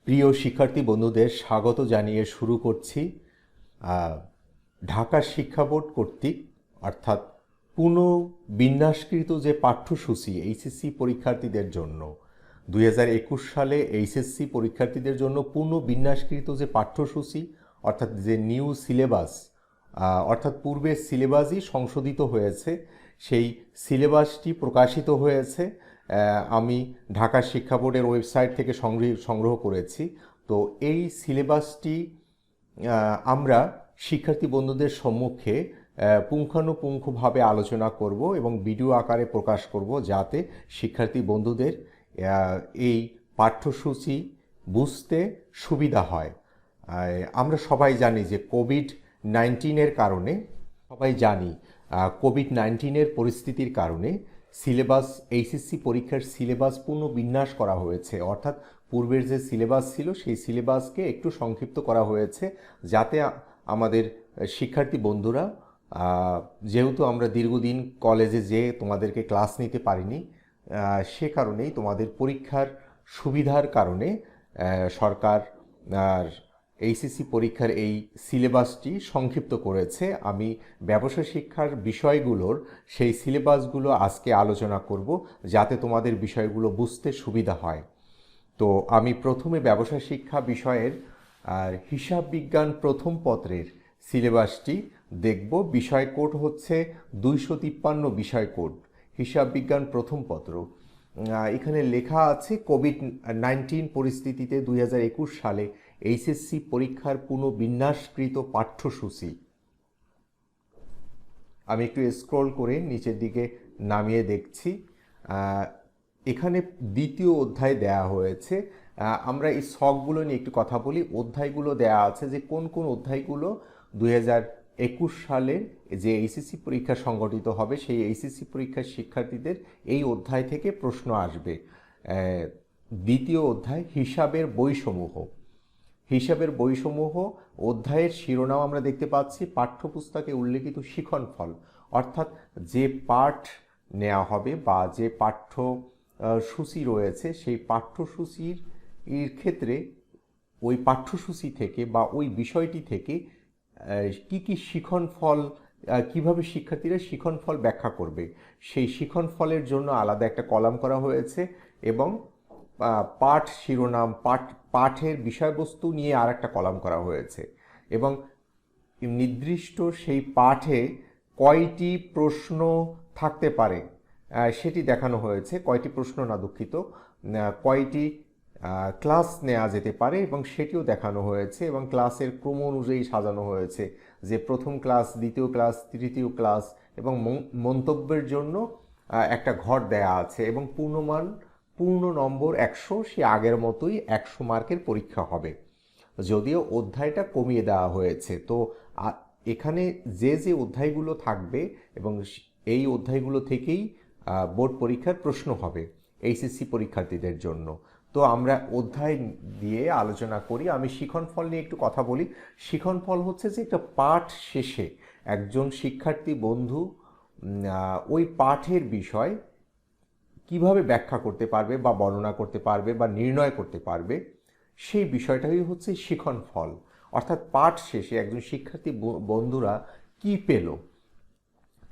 প্রিয় শিক্ষার্থী বন্ধুদের স্বাগত জানিয়ে শুরু করছি ঢাকা শিক্ষা বোর্ড কর্তৃক অর্থাৎ পুনর্বিন্যাসকৃত যে পাঠ্যসূচি এইচএসসি পরীক্ষার্থীদের জন্য 2021 সালে এইচএসসি পরীক্ষার্থীদের জন্য পুনর্বিন্যাসকৃত যে পাঠ্যসূচি অর্থাৎ যে নিউ সিলেবাস অর্থাৎ পূর্বের সিলেবাসই সংশোধিত হয়েছে, সেই সিলেবাসটি প্রকাশিত হয়েছে। আমি ঢাকা শিক্ষা বোর্ডের ওয়েবসাইট থেকে সংগ্রহ করেছি। তো এই সিলেবাসটি আমরা শিক্ষার্থী বন্ধুদের সম্মুখে পুঙ্খানুপুঙ্খভাবে আলোচনা করব এবং ভিডিও আকারে প্রকাশ করব, যাতে শিক্ষার্থী বন্ধুদের এই পাঠ্যসূচি বুঝতে সুবিধা হয়। আমরা সবাই জানি যে কোভিড-19 কারণে কোভিড-19 পরিস্থিতির কারণে সিলেবাস এইচএসসি পরীক্ষার সিলেবাস পুনর্বিন্যাস করা হয়েছে, অর্থাৎ পূর্বের যে সিলেবাস ছিল সেই সিলেবাসকে একটু সংক্ষিপ্ত করা হয়েছে, যাতে আমাদের শিক্ষার্থী বন্ধুরা, যেহেতু আমরা দীর্ঘদিন কলেজে যেয়ে তোমাদেরকে ক্লাস নিতে পারিনি, সে কারণেই তোমাদের পরীক্ষার সুবিধার কারণে সরকার এইচএসসি পরীক্ষার এই সিলেবাসটি সংক্ষিপ্ত করেছে। আমি ব্যবসা শিক্ষার বিষয়গুলোর সেই সিলেবাসগুলো আজকে আলোচনা করব, যাতে তোমাদের বিষয়গুলো বুঝতে সুবিধা হয়। তো আমি প্রথমে ব্যবসা শিক্ষা বিষয়ের হিসাব বিজ্ঞান প্রথম পত্রের সিলেবাসটি দেখব। বিষয় কোড হচ্ছে 253 বিষয় কোড, হিসাব বিজ্ঞান প্রথম পত্র। এখানে লেখা আছে কোভিড-19 পরিস্থিতিতে 2021 সালে এইচএসসি পরীক্ষার পুনর্বিন্যাসকৃত পাঠ্যসূচি। আমি একটু স্ক্রল করে নিচের দিকে নামিয়ে দেখছি। এখানে দ্বিতীয় অধ্যায় দেয়া হয়েছে। আমরা এই ছকগুলো নিয়ে একটু কথা বলি। অধ্যায়গুলো দেয়া আছে যে কোন কোন অধ্যায়গুলো 2021 সালে যে এইচএসসি পরীক্ষা সংগঠিত হবে, সেই এইচএসসি পরীক্ষার শিক্ষার্থীদের এই অধ্যায় থেকে প্রশ্ন আসবে। দ্বিতীয় অধ্যায় হিসাবের বইসমূহ। হিসাবের বইসমূহ অধ্যায়ের শিরোনাম আমরা দেখতে পাচ্ছি পাঠ্যপুস্তকে উল্লেখিত শিক্ষণফল, অর্থাৎ যে পাঠ নেওয়া হবে বা যে পাঠ্যসূচি রয়েছে সেই পাঠ্যসূচির ক্ষেত্রে ওই পাঠ্যসূচি থেকে বা ওই বিষয়টি থেকে কি কি শিক্ষণফল, কিভাবে শিক্ষার্থীরা শিক্ষণফল ব্যাখ্যা করবে, সেই শিক্ষণফলের জন্য আলাদা একটা কলাম করা হয়েছে এবং পাঠ শিরোনাম, পাঠের বিষয়বস্তু নিয়ে আর একটা কলাম করা হয়েছে এবং নির্দিষ্ট সেই পাঠে কয়টি প্রশ্ন থাকতে পারে সেটি দেখানো হয়েছে। কয়টি প্রশ্ন না, দুঃখিত, কয়টি ক্লাস নেওয়া যেতে পারে এবং সেটিও দেখানো হয়েছে এবং ক্লাসের ক্রম অনুযায়ী সাজানো হয়েছে, যে প্রথম ক্লাস, দ্বিতীয় ক্লাস, তৃতীয় ক্লাস এবং মন্তব্যের জন্য একটা ঘর দেয়া আছে এবং পূর্ণ নম্বর 100, সে আগের মতোই 100 মার্কের পরীক্ষা হবে, যদিও অধ্যায়টা কমিয়ে দেওয়া হয়েছে। তো এখানে যে যে অধ্যায়গুলো থাকবে এবং এই অধ্যায়গুলো থেকেই বোর্ড পরীক্ষার প্রশ্ন হবে এইচএসসি পরীক্ষার্থীদের জন্য। তো আমরা অধ্যায় দিয়ে আলোচনা করি। আমি শিক্ষণফল নিয়ে একটু কথা বলি। শিক্ষণফল হচ্ছে যে একটা পাঠ শেষে একজন শিক্ষার্থী বন্ধু ওই পাঠের বিষয় কিভাবে ব্যাখ্যা করতে পারবে বা বর্ণনা করতে পারবে বা নির্ণয় করতে পারবে, সেই বিষয়টাই হচ্ছে শিক্ষণফল। অর্থাৎ পাঠ শেষে একজন শিক্ষার্থী বন্ধুরা কি পেল।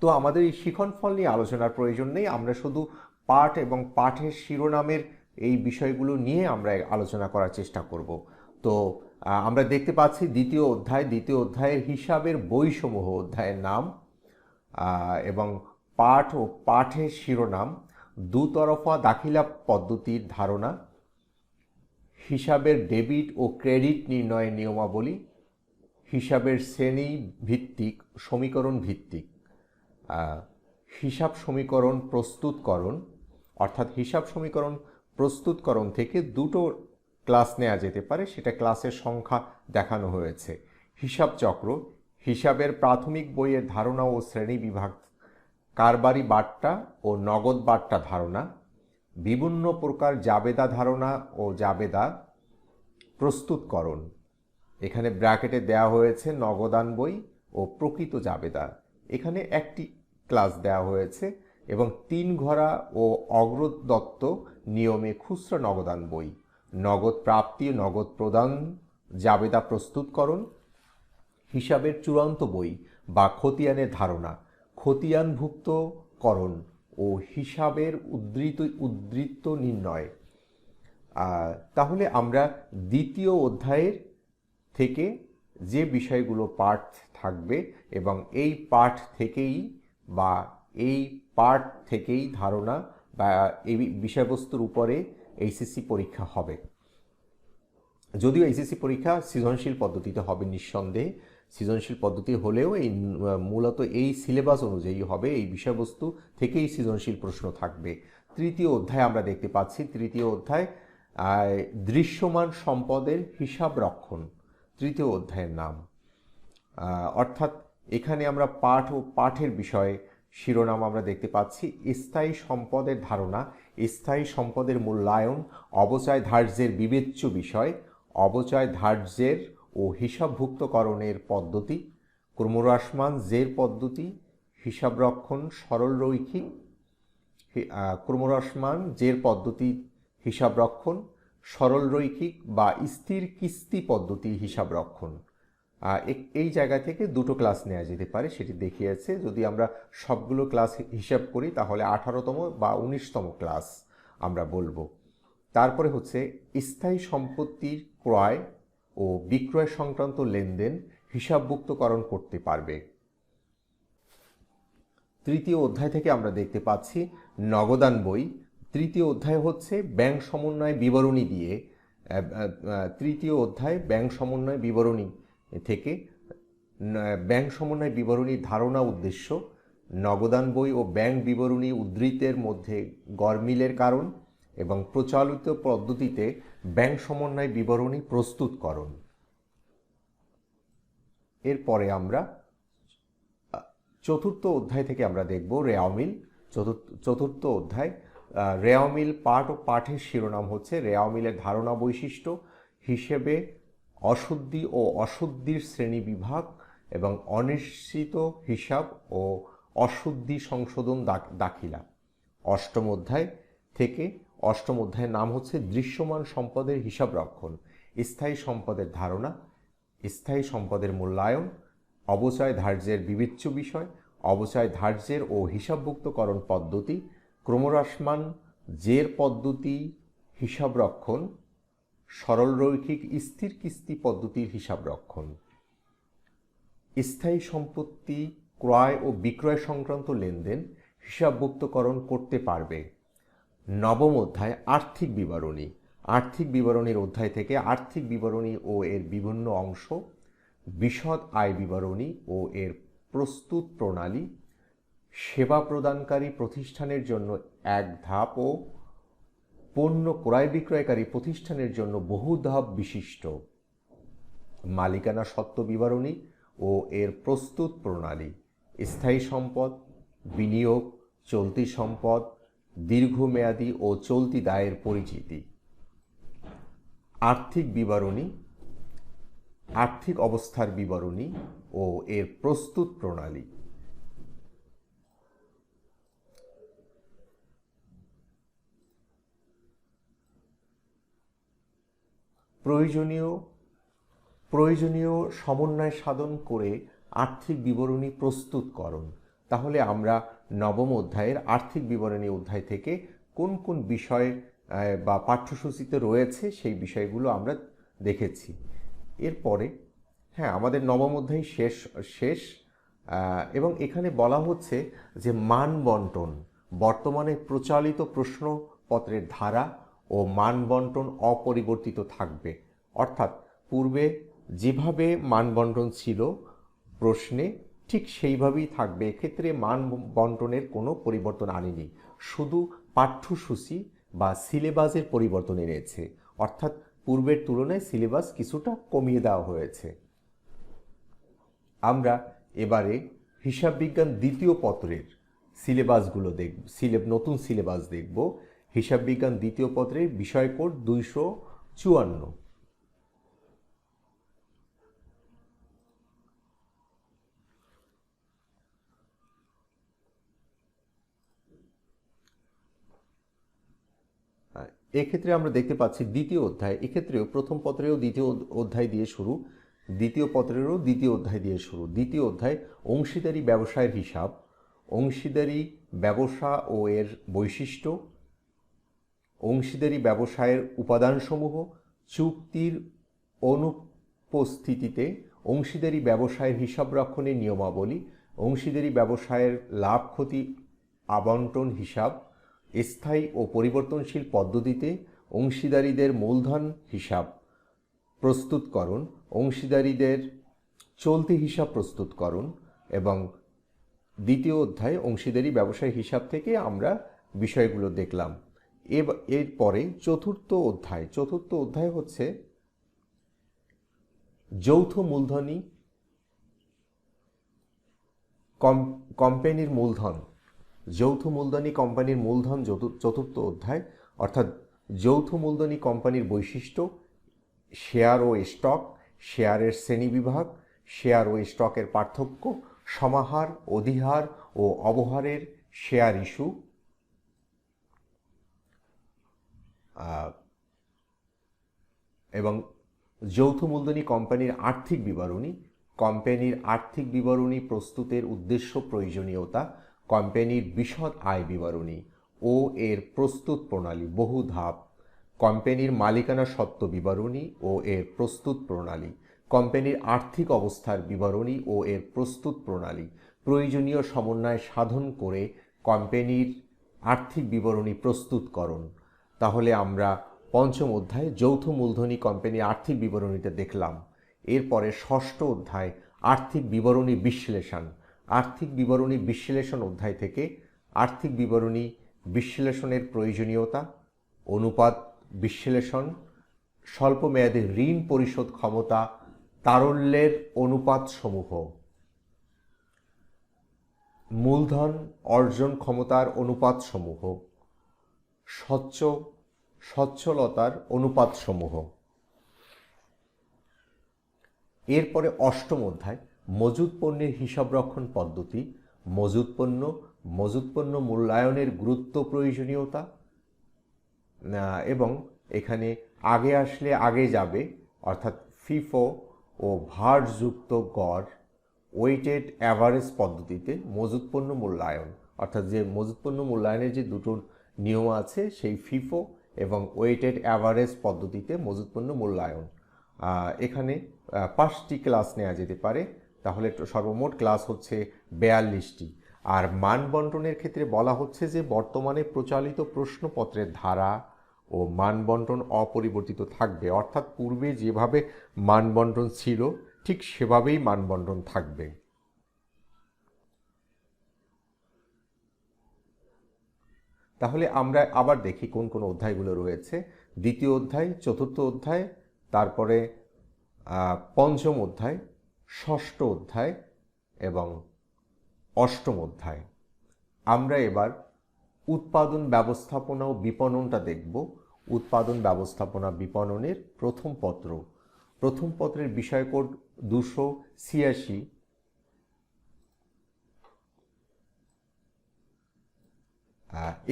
তো আমাদের এই শিক্ষণফল নিয়ে আলোচনার প্রয়োজন নেই, আমরা শুধু পাঠ এবং পাঠের শিরোনামের এই বিষয়গুলো নিয়ে আমরা আলোচনা করার চেষ্টা করব। তো আমরা দেখতে পাচ্ছি দ্বিতীয় অধ্যায়ের হিসাবের বইসমূহ অধ্যায়ের নাম এবং পাঠ ও পাঠের শিরোনাম, দুতরফা দাখিলা পদ্ধতির ধারণা, হিসাবের ডেবিট ও ক্রেডিট নির্ণয়ের নিয়মাবলী, হিসাবের শ্রেণী ভিত্তিক সমীকরণ ভিত্তিক, হিসাব সমীকরণ প্রস্তুতকরণ, অর্থাৎ হিসাব সমীকরণ প্রস্তুতকরণ থেকে দুটো ক্লাস নেওয়া যেতে পারে, সেটা ক্লাসের সংখ্যা দেখানো হয়েছে। হিসাব চক্র, হিসাবের প্রাথমিক বইয়ের ধারণা ও শ্রেণী বিভাগ, কারবারি বাট্টা ও নগদ বাট্টা ধারণা, বিভিন্ন প্রকার জাবেদা ধারণা ও জাবেদা প্রস্তুতকরণ। এখানে ব্র্যাকেটে দেওয়া হয়েছে নগদান বই ও প্রকৃত জাবেদা। এখানে একটি ক্লাস দেওয়া হয়েছে এবং 3 ঘোড়া ও অগ্রদত্ত নিয়মে খুচরা নগদান বই। নগদ প্রাপ্তি, নগদ প্রদান, জাবেদা প্রস্তুতকরণ, হিসাবের চূড়ান্ত বই বা খতিয়ানের ধারণা, খতিয়ানভুক্তকরণ ও হিসাবের উদ্ধৃত নির্ণয়। তাহলে আমরা দ্বিতীয় অধ্যায়ের থেকে যে বিষয়গুলো পাঠ থাকবে এবং এই পাঠ থেকেই ধারণা বা এই বিষয়বস্তুর উপরে এইচএসসি পরীক্ষা হবে। যদিও এইচএসসি পরীক্ষা সৃজনশীল পদ্ধতিতে হবে নিঃসন্দেহে, সৃজনশীল পদ্ধতি হলেও মূলত এই সিলেবাস অনুযায়ী হবে, এই বিষয়বস্তু থেকেই সৃজনশীল প্রশ্ন থাকবে। তৃতীয় অধ্যায় আমরা দেখতে পাচ্ছি, তৃতীয় অধ্যায় দৃশ্যমান সম্পদের হিসাব রক্ষণ, তৃতীয় অধ্যায়ের নাম। অর্থাৎ এখানে আমরা পাঠ ও পাঠের বিষয়ে শিরোনাম আমরা দেখতে পাচ্ছি স্থায়ী সম্পদের ধারণা, স্থায়ী সম্পদের মূল্যায়ন, অবচয় ধার্যের বিবেচ্য বিষয়, অবচয় ধার্যের ও হিসাবভুক্তকরণের পদ্ধতি, ক্রমহ্রাসমান জের পদ্ধতি, হিসাবরক্ষণ সরল রৈখিক, ক্রমহ্রাসমান জের পদ্ধতি হিসাবরক্ষণ, সরল রৈখিক বা স্থির কিস্তি পদ্ধতি হিসাবরক্ষণ। এই জায়গা থেকে দুটো ক্লাস নেওয়া যেতে পারে, সেটি দেখিয়েছে। যদি আমরা সবগুলো ক্লাস হিসাব করি তাহলে 18তম বা 19তম ক্লাস আমরা বলবো। তারপরে হচ্ছে স্থায়ী সম্পত্তির ক্রয় ও বিক্রয় সংক্রান্ত লেনদেন হিসাবভুক্তকরণ করতে পারবে। তৃতীয় অধ্যায় থেকে আমরা দেখতে পাচ্ছি নগদান বই। তৃতীয় অধ্যায় হচ্ছে ব্যাংক সমন্বয় বিবরণী দিয়ে, তৃতীয় অধ্যায় ব্যাংক সমন্বয় বিবরণী থেকে ব্যাংক সমন্বয় বিবরণীর ধারণা, উদ্দেশ্য, নগদান বই ও ব্যাংক বিবরণী উদ্ধৃতের মধ্যে গরমিলের কারণ এবং প্রচলিত পদ্ধতিতে ব্যাংক সমন্বয় বিবরণী প্রস্তুতকরণ। এরপরে আমরা চতুর্থ অধ্যায় থেকে আমরা দেখব রেওয়ামিল। চতুর্থ অধ্যায় রেওয়ামিল পাঠ ও পাঠের শিরোনাম হচ্ছে রেওয়ামিলের ধারণা, বৈশিষ্ট্য, হিসেবে অশুদ্ধি ও অশুদ্ধির শ্রেণী বিভাগ এবং অনিশ্চিত হিসাব ও অশুদ্ধি সংশোধন দাখিলা। অষ্টম অধ্যায় থেকে, অষ্টম অধ্যায়ের নাম হচ্ছে দৃশ্যমান সম্পদের হিসাব রক্ষণ, স্থায়ী সম্পদের ধারণা, স্থায়ী সম্পদের মূল্যায়ন, অবচয় ধার্যের বিবেচ্য বিষয়, অবচয় ধার্যের ও হিসাবভুক্তকরণ পদ্ধতি, ক্রমহ্রাসমান জের পদ্ধতি হিসাব রক্ষণ, সরল রৈখিক স্থির কিস্তি পদ্ধতির হিসাব রক্ষণ। স্থায়ী সম্পত্তি ক্রয় ও বিক্রয় সংক্রান্ত লেনদেন হিসাবভুক্তকরণ করতে পারবে। নবম অধ্যায় আর্থিক বিবরণী। আর্থিক বিবরণীর অধ্যায় থেকে আর্থিক বিবরণী ও এর বিভিন্ন অংশ, বিশদ আয় বিবরণী ও এর প্রস্তুত প্রণালী, সেবা প্রদানকারী প্রতিষ্ঠানের জন্য এক ধাপ ও পণ্য ক্রয় বিক্রয়কারী প্রতিষ্ঠানের জন্য বহু ধাপ বিশিষ্ট, মালিকানা সত্ত্ব বিবরণী ও এর প্রস্তুত প্রণালী, স্থায়ী সম্পদ, বিনিয়োগ, চলতি সম্পদ, দীর্ঘমেয়াদী ও চলতি দায়ের পরিচিতি। আর্থিক বিবরণী, আর্থিক অবস্থার বিবরণী ও এর প্রস্তুত প্রণালী। প্রয়োজনীয় সমন্বয় সাধন করে আর্থিক বিবরণী প্রস্তুতকরণ। তাহলে আমরা নবম অধ্যায়ের আর্থিক বিবরণী অধ্যায় থেকে কোন কোন বিষয় বা পাঠ্যসূচিতে রয়েছে সেই বিষয়গুলো আমরা দেখেছি। এরপরে আমাদের নবম অধ্যায় শেষ এবং এখানে বলা হচ্ছে যে মান বন্টন, বর্তমানে প্রচলিত প্রশ্নপত্রের ধারা ও মান বন্টন অপরিবর্তিত থাকবে। অর্থাৎ পূর্বে যেভাবে মান বন্টন ছিল প্রশ্নে ঠিক সেইভাবেই থাকবে। এক্ষেত্রে মান বন্টনের কোনো পরিবর্তন আনেনি, শুধু পাঠ্যসূচি বা সিলেবাসের পরিবর্তন এনেছে। অর্থাৎ পূর্বের তুলনায় সিলেবাস কিছুটা কমিয়ে দেওয়া হয়েছে। আমরা এবারে হিসাব বিজ্ঞান দ্বিতীয় পত্রের সিলেবাসগুলো দেখব, নতুন সিলেবাস দেখব। হিসাব বিজ্ঞান দ্বিতীয় পত্রের বিষয় কোড 254। এক্ষেত্রে আমরা দেখতে পাচ্ছি দ্বিতীয় অধ্যায়, এক্ষেত্রেও প্রথম পত্রেও দ্বিতীয় অধ্যায় দিয়ে শুরু, দ্বিতীয় পত্রেরও দ্বিতীয় অধ্যায় দিয়ে শুরু। দ্বিতীয় অধ্যায় অংশীদারি ব্যবসায়ের হিসাব, অংশীদারি ব্যবসা ও এর বৈশিষ্ট্য, অংশীদারি ব্যবসায়ের উপাদানসমূহ, চুক্তির অনুপস্থিতিতে অংশীদারি ব্যবসায়ের হিসাব রক্ষণের নিয়মাবলী, অংশীদারি ব্যবসায়ের লাভ ক্ষতি আবন্টন হিসাব, স্থায়ী ও পরিবর্তনশীল পদ্ধতিতে অংশীদারীদের মূলধন হিসাব প্রস্তুতকরণ, অংশীদারীদের চলতি হিসাব প্রস্তুতকরণ। এবং দ্বিতীয় অধ্যায় অংশীদারি ব্যবসায় হিসাব থেকে আমরা বিষয়গুলো দেখলাম। এরপরে চতুর্থ অধ্যায় হচ্ছে যৌথ মূলধনী কোম্পানির মূলধন, যৌথ মূলধনী কোম্পানির মূলধন চতুর্থ অধ্যায়, অর্থাৎ যৌথ মূলধনী কোম্পানির বৈশিষ্ট্য, শেয়ার ও স্টক, শেয়ারের শ্রেণীবিভাগ, শেয়ার ও স্টকের পার্থক্য, সমাহার, অধিহার ও অবহারের শেয়ার ইস্যু, এবং যৌথ মূলধনী কোম্পানির আর্থিক বিবরণী, কোম্পানির আর্থিক বিবরণী প্রস্তুতের উদ্দেশ্য প্রয়োজনীয়তা, কোম্পানির বিশদ আয় বিবরণী ও এর প্রস্তুত প্রণালী বহু ধাপ, কোম্পানির মালিকানা সত্ত্ব বিবরণী ও এর প্রস্তুত প্রণালী, কোম্পানির আর্থিক অবস্থার বিবরণী ও এর প্রস্তুত প্রণালী, প্রয়োজনীয় সমন্বয় সাধন করে কোম্পানির আর্থিক বিবরণী প্রস্তুতকরণ। তাহলে আমরা পঞ্চম অধ্যায় যৌথ মূলধনী কোম্পানির আর্থিক বিবরণীতে দেখলাম। এরপরে ষষ্ঠ অধ্যায় আর্থিক বিবরণী বিশ্লেষণ, আর্থিক বিবরণী বিশ্লেষণ অধ্যায় থেকে আর্থিক বিবরণী বিশ্লেষণের প্রয়োজনীয়তা, অনুপাত বিশ্লেষণ, স্বল্পমেয়াদী ঋণ পরিশোধ ক্ষমতা তারল্যের অনুপাতসমূহ, মূলধন অর্জন ক্ষমতার অনুপাতসমূহ, সচ্ছলতার অনুপাতসমূহ। এরপরে অষ্টম অধ্যায় মজুত পণ্যের হিসাবরক্ষণ পদ্ধতি, মজুত পণ্য মূল্যায়নের গুরুত্ব প্রয়োজনীয়তা, এবং এখানে আগে আসলে আগে যাবে অর্থাৎ ফিফো ও ভারযুক্ত গড় ওয়েটেড অ্যাভারেজ পদ্ধতিতে মজুত পণ্য মূল্যায়ন, অর্থাৎ যে মজুত পণ্য মূল্যায়নের যে দুটো নিয়ম আছে সেই ফিফো এবং ওয়েটেড অ্যাভারেজ পদ্ধতিতে মজুত পণ্য মূল্যায়ন। এখানে 5টি ক্লাস নেওয়া যেতে পারে, তাহলে সর্বমোট ক্লাস হচ্ছে 42টি। আর মান বন্টনের ক্ষেত্রে বলা হচ্ছে যে বর্তমানে প্রচলিত প্রশ্নপত্রের ধারা ও মান বন্টন অপরিবর্তিত থাকবে, অর্থাৎ পূর্বে যেভাবে মান বন্টন ছিল ঠিক সেভাবেই মান বন্টন থাকবে। তাহলে আমরা আবার দেখি কোন কোন অধ্যায়গুলো রয়েছে। দ্বিতীয় অধ্যায়, চতুর্থ অধ্যায়, তারপরে পঞ্চম অধ্যায়, ষষ্ঠ অধ্যায় এবং অষ্টম অধ্যায়। আমরা এবার উৎপাদন ব্যবস্থাপনা ও বিপণনটা দেখব। উৎপাদন ব্যবস্থাপনা বিপণনের প্রথম পত্রের বিষয় কোড 286।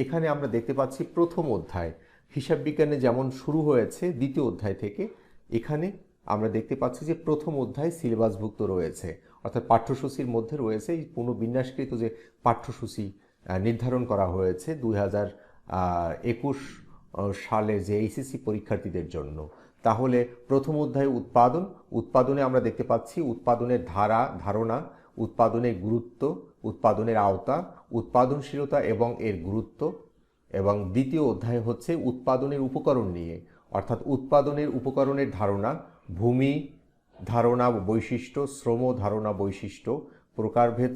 এখানে আমরা দেখতে পাচ্ছি প্রথম অধ্যায় হিসাব বিজ্ঞানে যেমন শুরু হয়েছে দ্বিতীয় অধ্যায় থেকে, এখানে আমরা দেখতে পাচ্ছি যে প্রথম অধ্যায় সিলেবাসভুক্ত রয়েছে, অর্থাৎ পাঠ্যসূচির মধ্যে রয়েছে এই পুনর্বিন্যাসকৃত যে পাঠ্যসূচি নির্ধারণ করা হয়েছে 2021 সালে যে এইচএসসি পরীক্ষার্থীদের জন্য। তাহলে প্রথম অধ্যায় উৎপাদনে আমরা দেখতে পাচ্ছি উৎপাদনের ধারণা, উৎপাদনের গুরুত্ব, উৎপাদনের আওতা, উৎপাদনশীলতা এবং এর গুরুত্ব। এবং দ্বিতীয় অধ্যায় হচ্ছে উৎপাদনের উপকরণ নিয়ে, অর্থাৎ উৎপাদনের উপকরণের ধারণা, ভূমি ধারণা বৈশিষ্ট্য, শ্রম ধারণা বৈশিষ্ট্য, প্রকারভেদ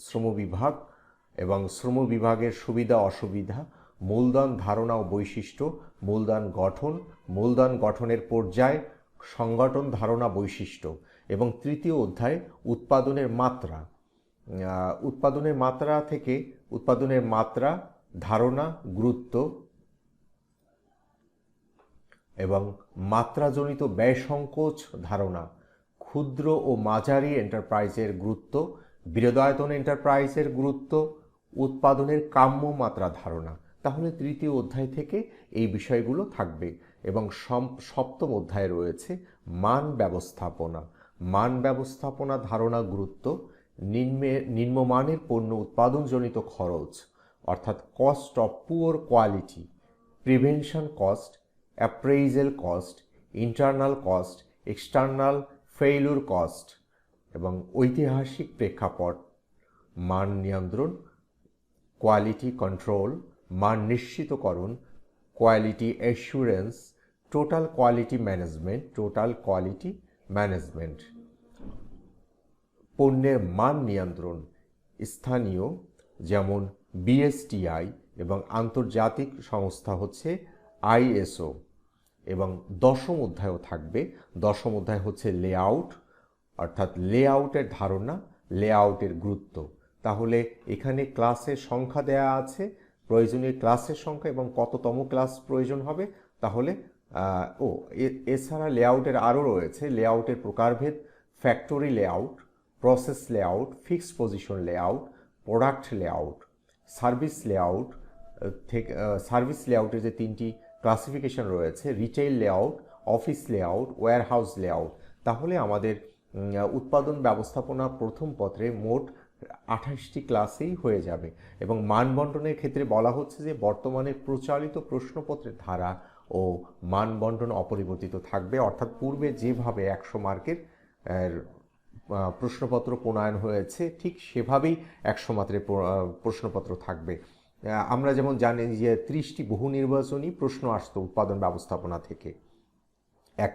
শ্রম বিভাগ এবং শ্রম বিভাগের সুবিধা অসুবিধা, মূলধন ধারণা ও বৈশিষ্ট্য, মূলধন গঠনের পর্যায়, সংগঠন ধারণা বৈশিষ্ট্য। এবং তৃতীয় অধ্যায় উৎপাদনের মাত্রা থেকে উৎপাদনের মাত্রা, ধারণা, গুরুত্ব এবং মাত্রাজনিত ব্যয় সংকোচ ধারণা, ক্ষুদ্র ও মাঝারি এন্টারপ্রাইজের গুরুত্ব, বৃহদায়তন এন্টারপ্রাইজের গুরুত্ব, উৎপাদনের কাম্য মাত্রা ধারণা। তাহলে তৃতীয় অধ্যায় থেকে এই বিষয়গুলো থাকবে। এবং সপ্তম অধ্যায়ে রয়েছে মান ব্যবস্থাপনা। মান ব্যবস্থাপনা ধারণা গুরুত্ব, নিম্নমানের পণ্য উৎপাদনজনিত খরচ অর্থাৎ cost of poor quality, prevention cost, appraisal cost, internal cost, external failure cost এবং ঐতিহাসিক প্রেক্ষাপট, মান নিয়ন্ত্রণ, কোয়ালিটি কন্ট্রোল, মান নিশ্চিতকরণ, quality assurance, total quality management. পণ্যের মান নিয়ন্ত্রণ স্থানীয় যেমন বিএসটিআই এবং আন্তর্জাতিক সংস্থা হচ্ছে আইএসও। এবং দশম অধ্যায়ও থাকবে। দশম অধ্যায় হচ্ছে লেআউট, অর্থাৎ লেআউটের ধারণা, লেআউটের গুরুত্ব। তাহলে এখানে ক্লাসের সংখ্যা দেয়া আছে, প্রয়োজনীয় ক্লাসের সংখ্যা এবং কততম ক্লাস প্রয়োজন হবে। তাহলে এছাড়া লেআউটের আরও রয়েছে লেআউটের প্রকারভেদ, factory layout, process layout, fixed position layout, product layout, service layout থেকে সার্ভিস লেআউটের যে তিনটি ক্লাসিফিকেশন রয়েছে, retail layout, office layout, warehouse layout. তাহলে আমাদের উৎপাদন ব্যবস্থাপনা প্রথম পত্রে মোট 28টি ক্লাসেই হয়ে যাবে। এবং মানবন্টনের ক্ষেত্রে বলা হচ্ছে যে বর্তমানে প্রচলিত প্রশ্নপত্রের ধারা ও মানবন্টন অপরিবর্তিত থাকবে, অর্থাৎ পূর্বে যেভাবে 100 মার্কের প্রশ্নপত্র প্রণয়ন হয়েছে ঠিক সেভাবেই 100 মার্কের প্রশ্নপত্র থাকবে। আমরা যেমন জানি যে 30টি বহু নির্বাচনী প্রশ্ন আসতো উৎপাদন ব্যবস্থাপনা থেকে এক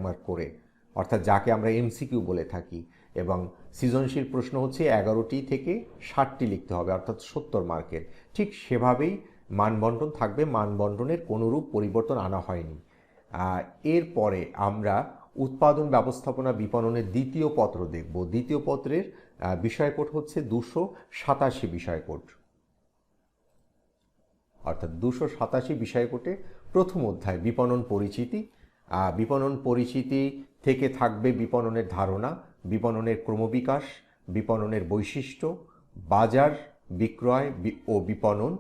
মার্ক করে, অর্থাৎ যাকে আমরা এমসিকিউ বলে থাকি। এবং সৃজনশীল প্রশ্ন হচ্ছে 11টি থেকে 60টি লিখতে হবে, অর্থাৎ 70 মার্কের। ঠিক সেভাবেই মানবন্টন থাকবে, মানবন্টনের কোনোরূপ পরিবর্তন আনা হয়নি। এরপরে আমরা উৎপাদন ব্যবস্থাপনা বিপণনের দ্বিতীয় পত্র দেখব। দ্বিতীয় পত্রের বিষয়কোড হচ্ছে 287 বিষয়কোড, অর্থাৎ 287 বিষয়কোডে প্রথম অধ্যায় বিপণন পরিচিতি। বিপণন পরিচিতি থেকে থাকবে বিপণনের ধারণা, বিপণনের ক্রমবিকাশ, বিপণনের বৈশিষ্ট্য, বাজার, বিক্রয় ও বিপণন।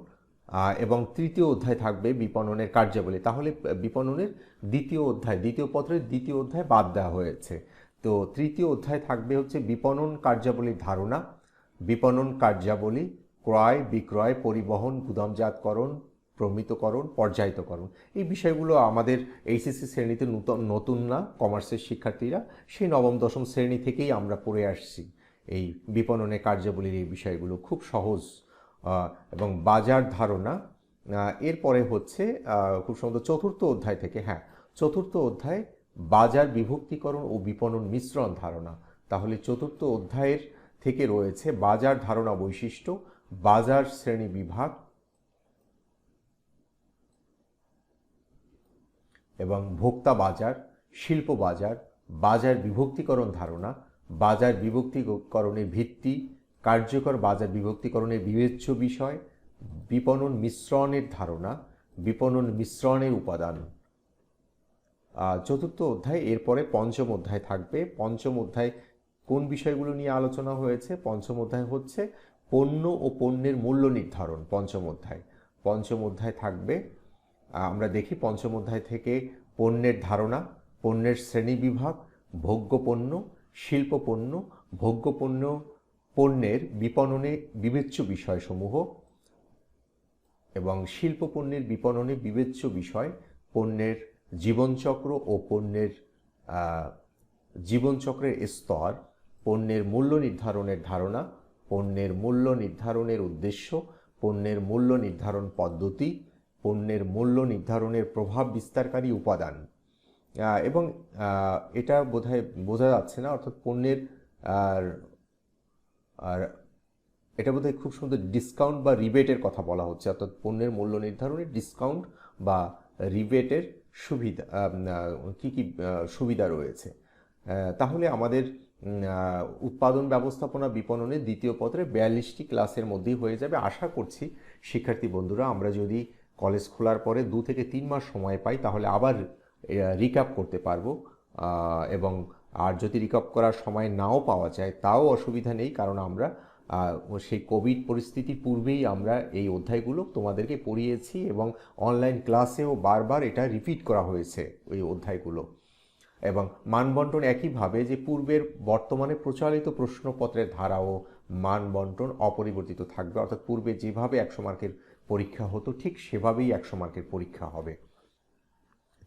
এবং তৃতীয় অধ্যায় থাকবে বিপণনের কার্যাবলী। তাহলে বিপণনের দ্বিতীয় পত্রের দ্বিতীয় অধ্যায় বাদ দেওয়া হয়েছে। তো তৃতীয় অধ্যায় থাকবে হচ্ছে বিপণন কার্যাবলীর ধারণা, বিপণন কার্যাবলী, ক্রয়, বিক্রয়, পরিবহন, গুদামজাতকরণ, প্রমিতকরণ, পর্যায়িতকরণ। এই বিষয়গুলো আমাদের এইচএসসি শ্রেণীতে নতুন না, কমার্সের শিক্ষার্থীরা সেই নবম দশম শ্রেণী থেকেই আমরা পড়ে আসছি। এই বিপণনের কার্যাবলীর এই বিষয়গুলো খুব সহজ। এবং বাজার ধারণা এরপরে হচ্ছে খুব সম্ভবত চতুর্থ অধ্যায় থেকে, চতুর্থ অধ্যায় বাজার বিভক্তিকরণ ও বিপণন মিশ্রণ ধারণা। তাহলে চতুর্থ অধ্যায়ের থেকে রয়েছে বাজার ধারণা বৈশিষ্ট্য, বাজার শ্রেণী বিভাগ এবং ভোক্তা বাজার, শিল্প বাজার, বাজার বিভক্তিকরণ ধারণা, বাজার বিভক্তিকরণের ভিত্তি, কার্যকর বাজার বিভক্তিকরণের বিবেচ্য বিষয়, বিপণন মিশ্রণের ধারণা, বিপণন মিশ্রণের উপাদান। চতুর্থ অধ্যায়। এরপরে পঞ্চম অধ্যায় থাকবে। পঞ্চম অধ্যায় কোন বিষয়গুলো নিয়ে আলোচনা হয়েছে? পঞ্চম অধ্যায় হচ্ছে পণ্য ও পণ্যের মূল্য নির্ধারণ। পঞ্চম অধ্যায় থাকবে, আমরা দেখি পঞ্চম অধ্যায় থেকে পণ্যের ধারণা, পণ্যের শ্রেণীবিভাগ, ভোগ্যপণ্য, শিল্পপণ্য, ভোগ্যপণ্য, পণ্যের বিপণনে বিবেচ্য বিষয়সমূহ এবং শিল্পপণ্যের বিপণনে বিবেচ্য বিষয়, পণ্যের জীবনচক্র ও পণ্যের জীবনচক্রের স্তর, পণ্যের মূল্য নির্ধারণের ধারণা, পণ্যের মূল্য নির্ধারণের উদ্দেশ্য, পণ্যের মূল্য নির্ধারণ পদ্ধতি, পণ্যের মূল্য নির্ধারণের প্রভাব বিস্তারকারী উপাদান। এবং এটা বোধহয় বোঝা যাচ্ছে না, অর্থাৎ পণ্যের আর এটা বোধহয় খুব সুন্দর ডিসকাউন্ট বা রিবেটের কথা বলা হচ্ছে, অর্থাৎ পণ্যের মূল্য নির্ধারণের ডিসকাউন্ট বা রিবেটের সুবিধা, কী কী সুবিধা রয়েছে। তাহলে আমাদের উৎপাদন ব্যবস্থাপনা বিপণনের দ্বিতীয় পত্রে 42টি ক্লাসের মধ্যেই হয়ে যাবে। আশা করছি শিক্ষার্থী বন্ধুরা আমরা যদি কলেজ খোলার পরে 2 থেকে 3 মাস সময় পাই তাহলে আবার রিক্যাপ করতে পারবো। এবং আর যদি রিক্যাপ করার সময় নাও পাওয়া যায় তাও অসুবিধা নেই, কারণ আমরা সেই কোভিড পরিস্থিতির পূর্বেই আমরা এই অধ্যায়গুলো তোমাদেরকে পড়িয়েছি এবং অনলাইন ক্লাসেও বারবার এটা রিপিট করা হয়েছে ওই অধ্যায়গুলো। এবং মানবন্টন একইভাবে যে পূর্বের বর্তমানে প্রচলিত প্রশ্নপত্রের ধারা ও মানবন্টন অপরিবর্তিত থাকবে, অর্থাৎ পূর্বে যেভাবে 100 মার্কের পরীক্ষা হতো ঠিক সেভাবেই 100 মার্কের পরীক্ষা হবে।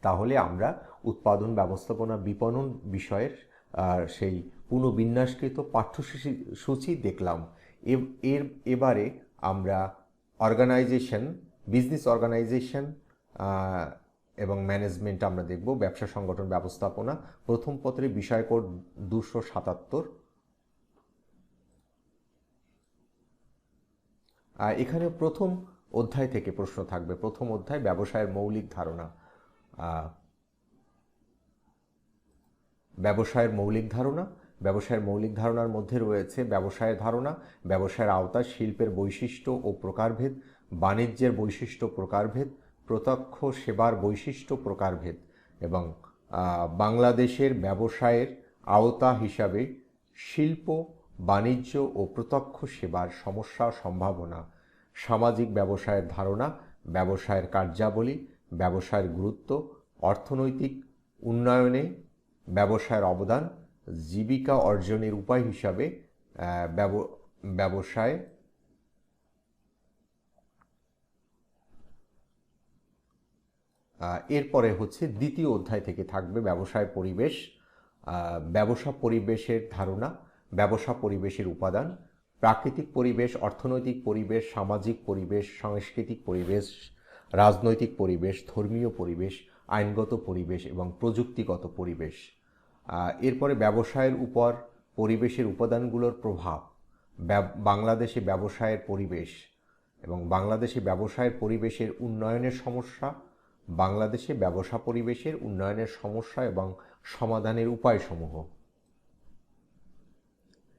তাহলে আমরা উৎপাদন ব্যবস্থাপনা বিপণন বিষয়ের সেই পুনঃবিন্যাসকৃত পাঠ্যসূচি দেখলাম। এবারে আমরা অর্গানাইজেশন, বিজনেস অর্গানাইজেশন এবং ম্যানেজমেন্ট আমরা দেখব। ব্যবসা সংগঠন ব্যবস্থাপনা, প্রথম পত্রে বিষয় কোড 277। এখানে প্রথম অধ্যায় থেকে প্রশ্ন থাকবে। প্রথম অধ্যায় ব্যবসায়ের মৌলিক ধারণা। ব্যবসায়ের মৌলিক ধারণা, ব্যবসায়ের মৌলিক ধারণার মধ্যে রয়েছে ব্যবসায়ের ধারণা, ব্যবসায়ের আওতা, শিল্পের বৈশিষ্ট্য ও প্রকারভেদ, বাণিজ্যের বৈশিষ্ট্য প্রকারভেদ, প্রত্যক্ষ সেবার বৈশিষ্ট্য প্রকারভেদ এবং বাংলাদেশের ব্যবসায়ের আওতা হিসাবে শিল্প, বাণিজ্য ও প্রত্যক্ষ সেবার সমস্যা সম্ভাবনা, সামাজিক ব্যবসায়ের ধারণা, ব্যবসায়ের কার্যাবলী, ব্যবসায়ের গুরুত্ব, অর্থনৈতিক উন্নয়নে ব্যবসায়ের অবদান, জীবিকা অর্জনের উপায় হিসাবে ব্যবসায় এরপরে হচ্ছে দ্বিতীয় অধ্যায় থেকে থাকবে ব্যবসায় পরিবেশ, ব্যবসা পরিবেশের ধারণা, ব্যবসা পরিবেশের উপাদান, প্রাকৃতিক পরিবেশ, অর্থনৈতিক পরিবেশ, সামাজিক পরিবেশ, সাংস্কৃতিক পরিবেশ, রাজনৈতিক পরিবেশ, ধর্মীয় পরিবেশ, আইনগত পরিবেশ এবং প্রযুক্তিগত পরিবেশ। এরপরে ব্যবসায়ের উপর পরিবেশের উপাদানগুলোর প্রভাব, বাংলাদেশে ব্যবসায়ের পরিবেশ এবং বাংলাদেশে ব্যবসায়ের পরিবেশের উন্নয়নের সমস্যা, বাংলাদেশে ব্যবসা পরিবেশের উন্নয়নের সমস্যা এবং সমাধানের উপায়সমূহ।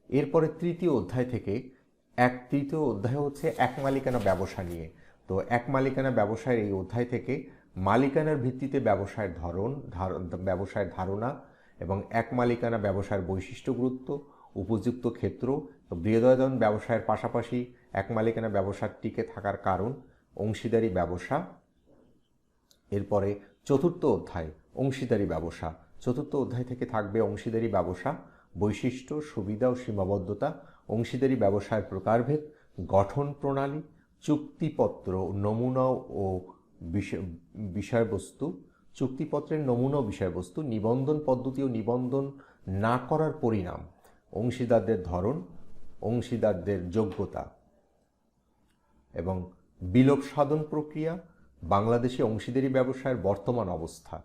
এরপরে তৃতীয় অধ্যায় থেকে তৃতীয় অধ্যায় হচ্ছে এক মালিকানা ব্যবসা নিয়ে। তো এক মালিকানা ব্যবসায়ের এই অধ্যায় থেকে মালিকানার ভিত্তিতে ব্যবসায়ের ব্যবসায়ের ধারণা এবং এক মালিকানা ব্যবসায়ের বৈশিষ্ট্য, গুরুত্ব, উপযুক্ত ক্ষেত্র, বৃহদায়তন ব্যবসায়ের পাশাপাশি এক মালিকানা ব্যবসার টিকে থাকার কারণ, অংশীদারি ব্যবসা। এরপরে চতুর্থ অধ্যায় অংশীদারি ব্যবসা। চতুর্থ অধ্যায় থেকে থাকবে অংশীদারি ব্যবসা, বৈশিষ্ট্য, সুবিধা ও সীমাবদ্ধতা, অংশীদারি ব্যবসায়ের প্রকারভেদ, গঠন প্রণালী, চুক্তিপত্র, নমুনা ও বিষয়বস্তু, চুক্তিপত্রের নমুনা ও বিষয়বস্তু, নিবন্ধন পদ্ধতি ও নিবন্ধন না করার পরিণাম, অংশীদারদের ধরন, অংশীদারদের যোগ্যতা এবং বিলোপ সাধন প্রক্রিয়া, বাংলাদেশে অংশীদারি ব্যবসায়ের বর্তমান অবস্থা।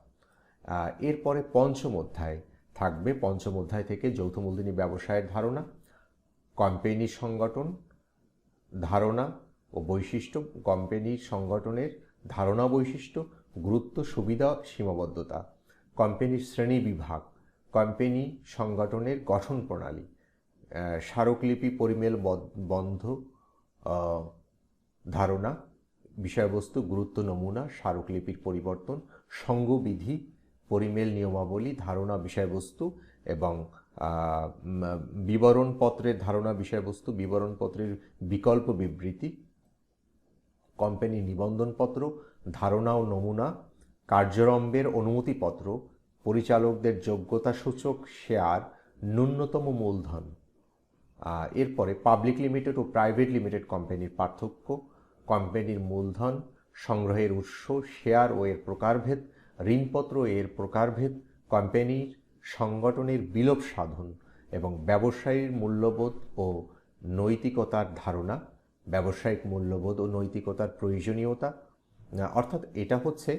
এরপরে পঞ্চম অধ্যায় থাকবে। পঞ্চম অধ্যায় থেকে যৌথ মূলধনী ব্যবসায়ের ধারণা, কোম্পানি সংগঠন ধারণা ও বৈশিষ্ট্য, কোম্পানির সংগঠনের ধারণা, বৈশিষ্ট্য, গুরুত্ব, সুবিধা, সীমাবদ্ধতা, কোম্পানির শ্রেণী বিভাগ, কোম্পানি সংগঠনের গঠন প্রণালী, স্মারকলিপি, পরিমেল বন্ধ ধারণা, বিষয়বস্তু, গুরুত্ব, নমুনা, স্মারকলিপির পরিবর্তন, সংঘবিধি, পরিমেল নিয়মাবলী, ধারণা, বিষয়বস্তু এবং বিবরণপত্রের ধারণা, বিষয়বস্তু, বিবরণপত্রের বিকল্প বিবৃতি, কোম্পানি নিবন্ধনপত্র, ধারণা ও নমুনা, কার্যরম্ভের অনুমতিপত্র, পরিচালকদের যোগ্যতা সূচক, শেয়ার, ন্যূনতম মূলধন। এরপরে পাবলিক লিমিটেড ও প্রাইভেট লিমিটেড কোম্পানির পার্থক্য, কোম্পানির মূলধন, সংগ্রহের উৎস, শেয়ার ও এর প্রকারভেদ, ঋণপত্র এর প্রকারভেদ, কোম্পানির সংগঠনের বিলোপ সাধন এবং ব্যবসায়ীর মূল্যবোধ ও নৈতিকতার ধারণা, ব্যবসায়িক মূল্যবোধ ও নৈতিকতার প্রয়োজনীয়তা। অর্থাৎ এটা হচ্ছে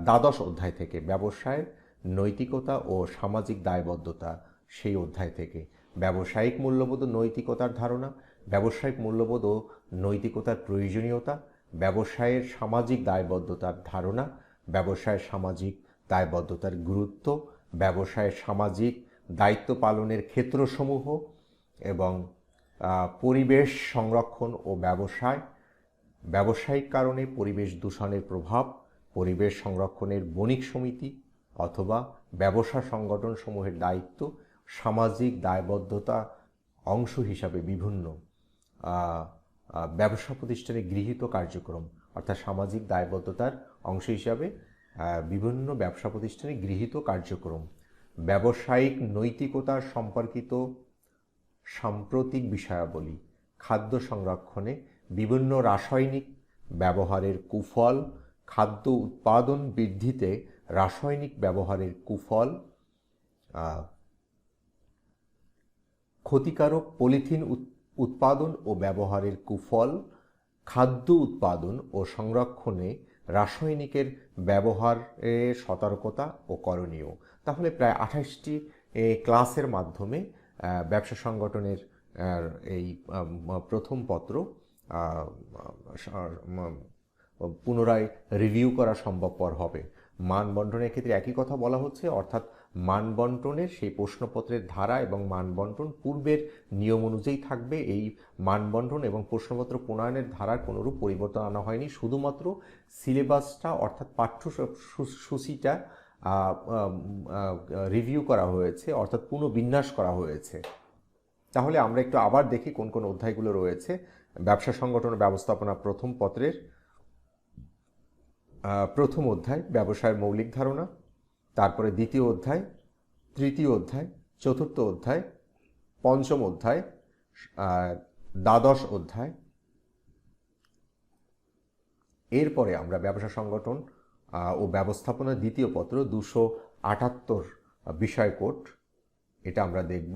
দ্বাদশ অধ্যায় থেকে ব্যবসায়ের নৈতিকতা ও সামাজিক দায়বদ্ধতা, সেই অধ্যায় থেকে ব্যবসায়িক মূল্যবোধ ও নৈতিকতার ধারণা, ব্যবসায়িক মূল্যবোধ ও নৈতিকতার প্রয়োজনীয়তা, ব্যবসায়ের সামাজিক দায়বদ্ধতার ধারণা, ব্যবসায়ের সামাজিক দায়বদ্ধতার গুরুত্ব, ব্যবসায়ের সামাজিক দায়িত্ব পালনের ক্ষেত্রসমূহ এবং পরিবেশ সংরক্ষণ ও ব্যবসায়িক কারণে পরিবেশ দূষণের প্রভাব, পরিবেশ সংরক্ষণের বণিক সমিতি অথবা ব্যবসা সংগঠনসমূহের দায়িত্ব, সামাজিক দায়বদ্ধতা অংশ হিসাবে বিভিন্ন ব্যবসা প্রতিষ্ঠানে গৃহীত কার্যক্রম অর্থাৎ সামাজিক দায়বদ্ধতার অংশ হিসাবে বিভিন্ন ব্যবসা প্রতিষ্ঠানে গৃহীত কার্যক্রম, ব্যবসায়িক নৈতিকতা সম্পর্কিত সাম্প্রতিক বিষয়াবলী, খাদ্য সংরক্ষণে বিভিন্ন রাসায়নিক ব্যবহারের কুফল, খাদ্য উৎপাদন বৃদ্ধিতে রাসায়নিক ব্যবহারের কুফল, ক্ষতিকারক পলিথিন উৎপাদন ও ব্যবহারের কুফল, খাদ্য উৎপাদন ও সংরক্ষণে রাসায়নিকের ব্যবহারের সতর্কতা ও করণীয়। তাহলে প্রায় 28টি ক্লাসের মাধ্যমে ব্যবসা সংগঠনের এই প্রথম পত্র পুনরায় রিভিউ করা সম্ভবপর হবে। মানবন্টনের ক্ষেত্রে একই কথা বলা হচ্ছে, অর্থাৎ মানবন্টনের সেই প্রশ্নপত্রের ধারা এবং মানবন্টন পূর্বের নিয়ম অনুযায়ী থাকবে। এই মানবন্টন এবং প্রশ্নপত্র প্রণয়নের ধারার কোনোরূপ পরিবর্তন আনা হয়নি, শুধুমাত্র সিলেবাসটা অর্থাৎ পাঠ্যসূচিটা রিভিউ করা হয়েছে, অর্থাৎ পুনর্বিন্যাস করা হয়েছে। তাহলে আমরা একটু আবার দেখি কোন কোন অধ্যায়গুলো রয়েছে। ব্যবসা সংগঠন ব্যবস্থাপনা প্রথম পত্রের প্রথম অধ্যায় ব্যবসায়ের মৌলিক ধারণা, তারপরে দ্বিতীয় অধ্যায়, তৃতীয় অধ্যায়, চতুর্থ অধ্যায়, পঞ্চম অধ্যায়, দ্বাদশ অধ্যায়। এরপরে আমরা ব্যবসা সংগঠন ও ব্যবস্থাপনা দ্বিতীয় পত্র 278 বিষয় কোড, এটা আমরা দেখব।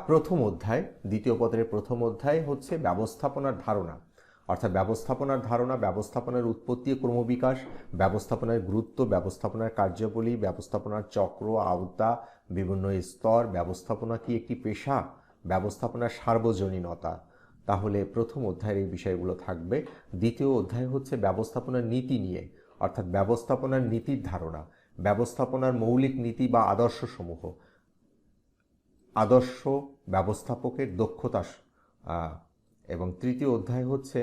প্রথম অধ্যায়, দ্বিতীয় পত্রের প্রথম অধ্যায় হচ্ছে ব্যবস্থাপনার ধারণা, অর্থাৎ ব্যবস্থাপনার ধারণা, ব্যবস্থাপনার উৎপত্তি ও ক্রমবিকাশ, ব্যবস্থাপনার গুরুত্ব, ব্যবস্থাপনার কার্যাবলী, ব্যবস্থাপনার চক্র, আওতা, বিভিন্ন স্তর, ব্যবস্থাপনা কি একটি পেশা, ব্যবস্থাপনার সার্বজনীনতা। তাহলে প্রথম অধ্যায়ের এই বিষয়গুলো থাকবে। দ্বিতীয় অধ্যায় হচ্ছে ব্যবস্থাপনার নীতি নিয়ে, অর্থাৎ ব্যবস্থাপনার নীতির ধারণা, ব্যবস্থাপনার মৌলিক নীতি বা আদর্শসমূহ, আদর্শ ব্যবস্থাপকের দক্ষতা। এবং তৃতীয় অধ্যায় হচ্ছে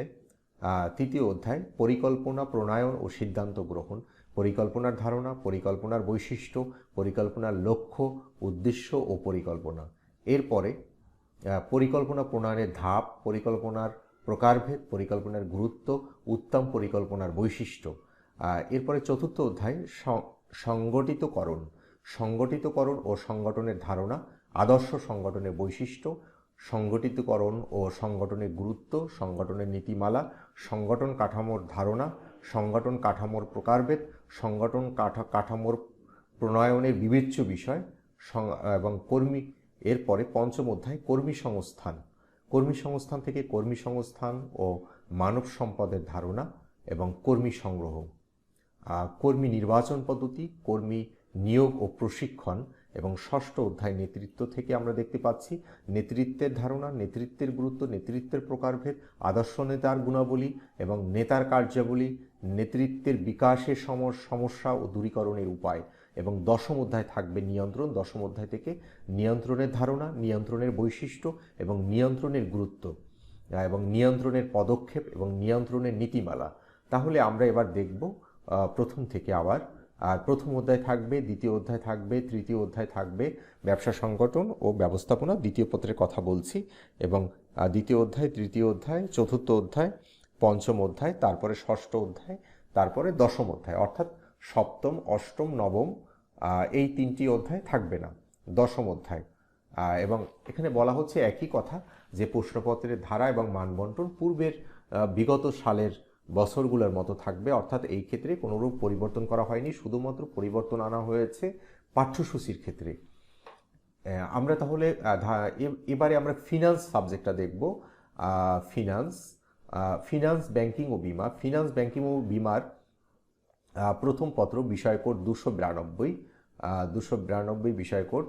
তৃতীয় অধ্যায় পরিকল্পনা প্রণয়ন ও সিদ্ধান্ত গ্রহণ, পরিকল্পনার ধারণা, পরিকল্পনার বৈশিষ্ট্য, পরিকল্পনার লক্ষ্য, উদ্দেশ্য ও পরিকল্পনা। এরপরে পরিকল্পনা প্রণয়নের ধাপ, পরিকল্পনার প্রকারভেদ, পরিকল্পনার গুরুত্ব, উত্তম পরিকল্পনার বৈশিষ্ট্য। এরপরে চতুর্থ অধ্যায় সংগঠিতকরণ, সংগঠিতকরণ ও সংগঠনের ধারণা, আদর্শ সংগঠনের বৈশিষ্ট্য, সংগঠিতকরণ ও সংগঠনের গুরুত্ব, সংগঠনের নীতিমালা, সংগঠন কাঠামোর ধারণা, সংগঠন কাঠামোর প্রকারভেদ, সংগঠন কাঠামোর প্রণয়নের বিবেচ্য বিষয় এবং কর্মী। এরপরে পঞ্চম অধ্যায় কর্মী সংস্থান, কর্মী সংস্থান থেকে কর্মী সংস্থান ও মানব সম্পদের ধারণা এবং কর্মী সংগ্রহ, কর্মী নির্বাচন পদ্ধতি, কর্মী নিয়োগ ও প্রশিক্ষণ। এবং ষষ্ঠ অধ্যায় নেতৃত্ব থেকে আমরা দেখতে পাচ্ছি নেতৃত্বের ধারণা, নেতৃত্বের গুরুত্ব, নেতৃত্বের প্রকারভেদ, আদর্শ নেতার গুণাবলী এবং নেতার কার্যাবলী, নেতৃত্বের বিকাশের সমস্যা ও দূরীকরণের উপায়। এবং দশম অধ্যায় থাকবে নিয়ন্ত্রণ, দশম অধ্যায় থেকে নিয়ন্ত্রণের ধারণা, নিয়ন্ত্রণের বৈশিষ্ট্য এবং নিয়ন্ত্রণের গুরুত্ব এবং নিয়ন্ত্রণের পদক্ষেপ এবং নিয়ন্ত্রণের নীতিমালা। তাহলে আমরা এবার দেখব প্রথম থেকে আবার। আর প্রথম অধ্যায় থাকবে, দ্বিতীয় অধ্যায় থাকবে, তৃতীয় অধ্যায় থাকবে ব্যবসা সংগঠন ও ব্যবস্থাপনা দ্বিতীয় পত্রের কথা বলছি, এবং দ্বিতীয় অধ্যায়, তৃতীয় অধ্যায়, চতুর্থ অধ্যায়, পঞ্চম অধ্যায়, তারপরে ষষ্ঠ অধ্যায়, তারপরে দশম অধ্যায়, অর্থাৎ সপ্তম, অষ্টম, নবম এই তিনটি অধ্যায় থাকবে না, দশম অধ্যায়। এবং এখানে বলা হচ্ছে একই কথা যে প্রশ্নপত্রের ধারা এবং মানবন্টন পূর্বের বিগত সালের বছরগুলোর মতো থাকবে, অর্থাৎ এই ক্ষেত্রে কোনোরূপ পরিবর্তন করা হয়নি, শুধুমাত্র পরিবর্তন আনা হয়েছে পাঠ্যসূচির ক্ষেত্রে। আমরা তাহলে এবারে আমরা ফিনান্স সাবজেক্টটা দেখব। ফিনান্স ব্যাংকিং ও বিমা, ফিনান্স ব্যাংকিং ও বিমার প্রথম পত্র বিষয় কোড 292 বিষয় কোড।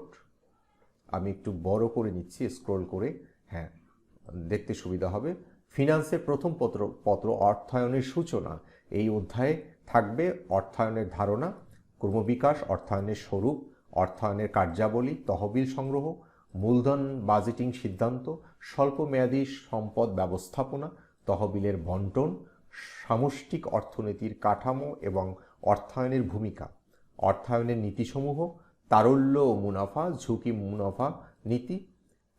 আমি একটু বড় করে নিচ্ছি স্ক্রল করে, হ্যাঁ দেখতে সুবিধা হবে। ফিনান্সের প্রথম পত্র অর্থায়নের সূচনা, এই অধ্যায়ে থাকবে অর্থায়নের ধারণা, ক্রমবিকাশ, অর্থায়নের স্বরূপ, অর্থায়নের কার্যাবলী, তহবিল সংগ্রহ, মূলধন বাজেটিং সিদ্ধান্ত, স্বল্পমেয়াদী সম্পদ ব্যবস্থাপনা, তহবিলের বন্টন, সামষ্টিক অর্থনীতির কাঠামো এবং অর্থায়নের ভূমিকা, অর্থায়নের নীতিসমূহ, তারল্য ও মুনাফা, ঝুঁকি মুনাফা নীতি,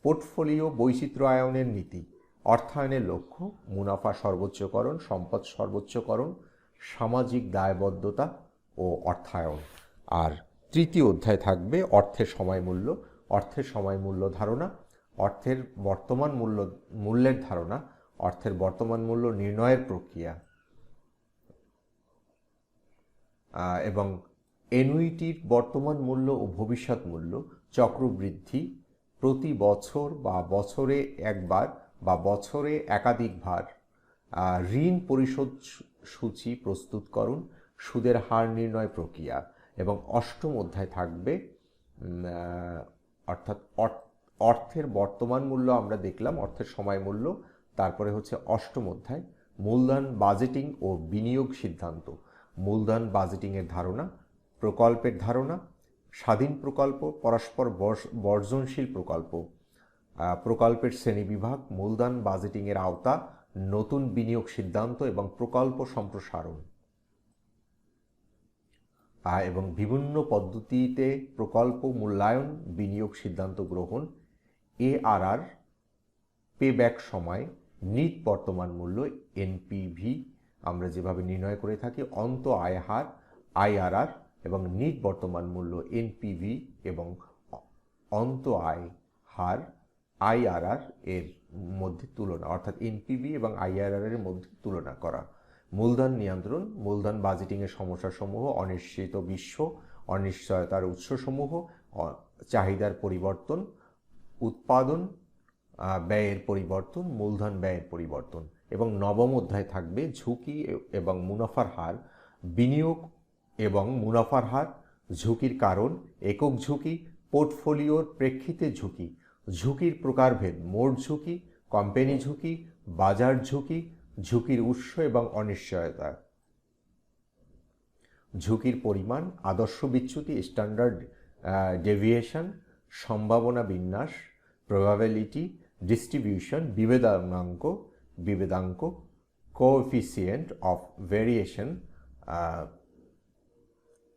পোর্টফোলিও বৈচিত্র্যায়নের নীতি, অর্থায়নের লক্ষ্য, মুনাফা সর্বোচ্চকরণ, সম্পদ সর্বোচ্চকরণ, সামাজিক দায়বদ্ধতা ও অর্থায়ন। আর তৃতীয় অধ্যায় থাকবে অর্থের সময়মূল্য, অর্থের সময়মূল্য ধারণা, অর্থের বর্তমান মূল্যের ধারণা, অর্থের বর্তমান মূল্য নির্ণয়ের প্রক্রিয়া এবং এনুইটির বর্তমান মূল্য ও ভবিষ্যৎ মূল্য, চক্রবৃদ্ধি, প্রতি বছর বা বছরে একবার বা বছরে একাধিকবার, ঋণ পরিশোধ সূচি প্রস্তুতকরণ, সুদের হার নির্ণয় প্রক্রিয়া। এবং অষ্টম অধ্যায় থাকবে অর্থাৎ অর্থের বর্তমান মূল্য আমরা দেখলাম, অর্থের সময় মূল্য। তারপরে হচ্ছে অষ্টম অধ্যায় মূলধন বাজেটিং ও বিনিয়োগ সিদ্ধান্ত, মূলধন বাজেটিংয়ের ধারণা, প্রকল্পের ধারণা, স্বাধীন প্রকল্প, পরস্পর বর্জনশীল প্রকল্প, প্রকল্পের শ্রেণীবিভাগ, মূলধন বাজেটিংয়ের আওতা, নতুন বিনিয়োগ সিদ্ধান্ত এবং প্রকল্প সম্প্রসারণ, এবং বিভিন্ন পদ্ধতিতে প্রকল্প মূল্যায়ন, বিনিয়োগ সিদ্ধান্ত গ্রহণ, ARR, পেব্যাক সময়, নিট বর্তমান মূল্য, NPV আমরা যেভাবে নির্ণয় করে থাকি, অন্ত আয় হার IRR এবং নিট বর্তমান মূল্য NPV এবং অন্ত আয় হার IRR এর মধ্যে তুলনা, অর্থাৎ NPV এবং IRR এর মধ্যে তুলনা করা। মূলধন নিয়ন্ত্রণ, মূলধন বাজেটিংয়ের সমস্যাসমূহ, অনিশ্চিত বিশ্ব, অনিশ্চয়তার উৎসসমূহ, চাহিদার পরিবর্তন, উৎপাদন ব্যয়ের পরিবর্তন, মূলধন ব্যয়ের পরিবর্তন। এবং নবম অধ্যায় থাকবে ঝুঁকি এবং মুনাফার হার, বিনিয়োগ এবং মুনাফার হার, ঝুঁকির কারণ, একক ঝুঁকি, পোর্টফোলিওর প্রেক্ষিতে ঝুঁকি, ঝুঁকির প্রকারভেদ, মোট ঝুঁকি, কোম্পানি ঝুঁকি, বাজার ঝুঁকি, ঝুঁকির উৎস এবং অনিশ্চয়তা, ঝুঁকির পরিমাণ, আদর্শ বিচ্যুতি, স্ট্যান্ডার্ড ডেভিয়েশন, সম্ভাবনা বিন্যাস, প্রবাবিলিটি ডিস্ট্রিবিউশন, বিভেদাঙ্ক, কোএফিসিয়েন্ট অফ ভেরিয়েশন।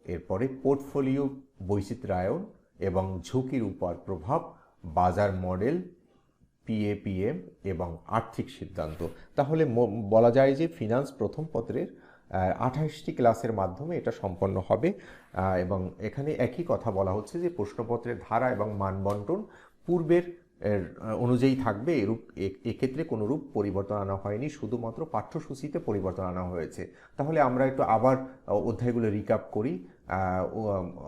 এরপরে পোর্টফোলিও বৈচিত্র্যায়ন এবং ঝুঁকির উপর প্রভাব, বাজার মডেল, PAPM এবং আর্থিক সিদ্ধান্ত। তাহলে বলা যায় যে ফিনান্স প্রথম পত্রের 28টি ক্লাসের মাধ্যমে এটা সম্পন্ন হবে। এবং এখানে একই কথা বলা হচ্ছে যে প্রশ্নপত্রের ধারা এবং মানবন্টন পূর্বের অনুযায়ী থাকবে, এক্ষেত্রে কোনোরূপ পরিবর্তন আনা হয়নি, শুধুমাত্র পাঠ্যসূচিতে পরিবর্তন আনা হয়েছে। তাহলে আমরা একটু আবার অধ্যায়গুলো রিক্যাপ করি।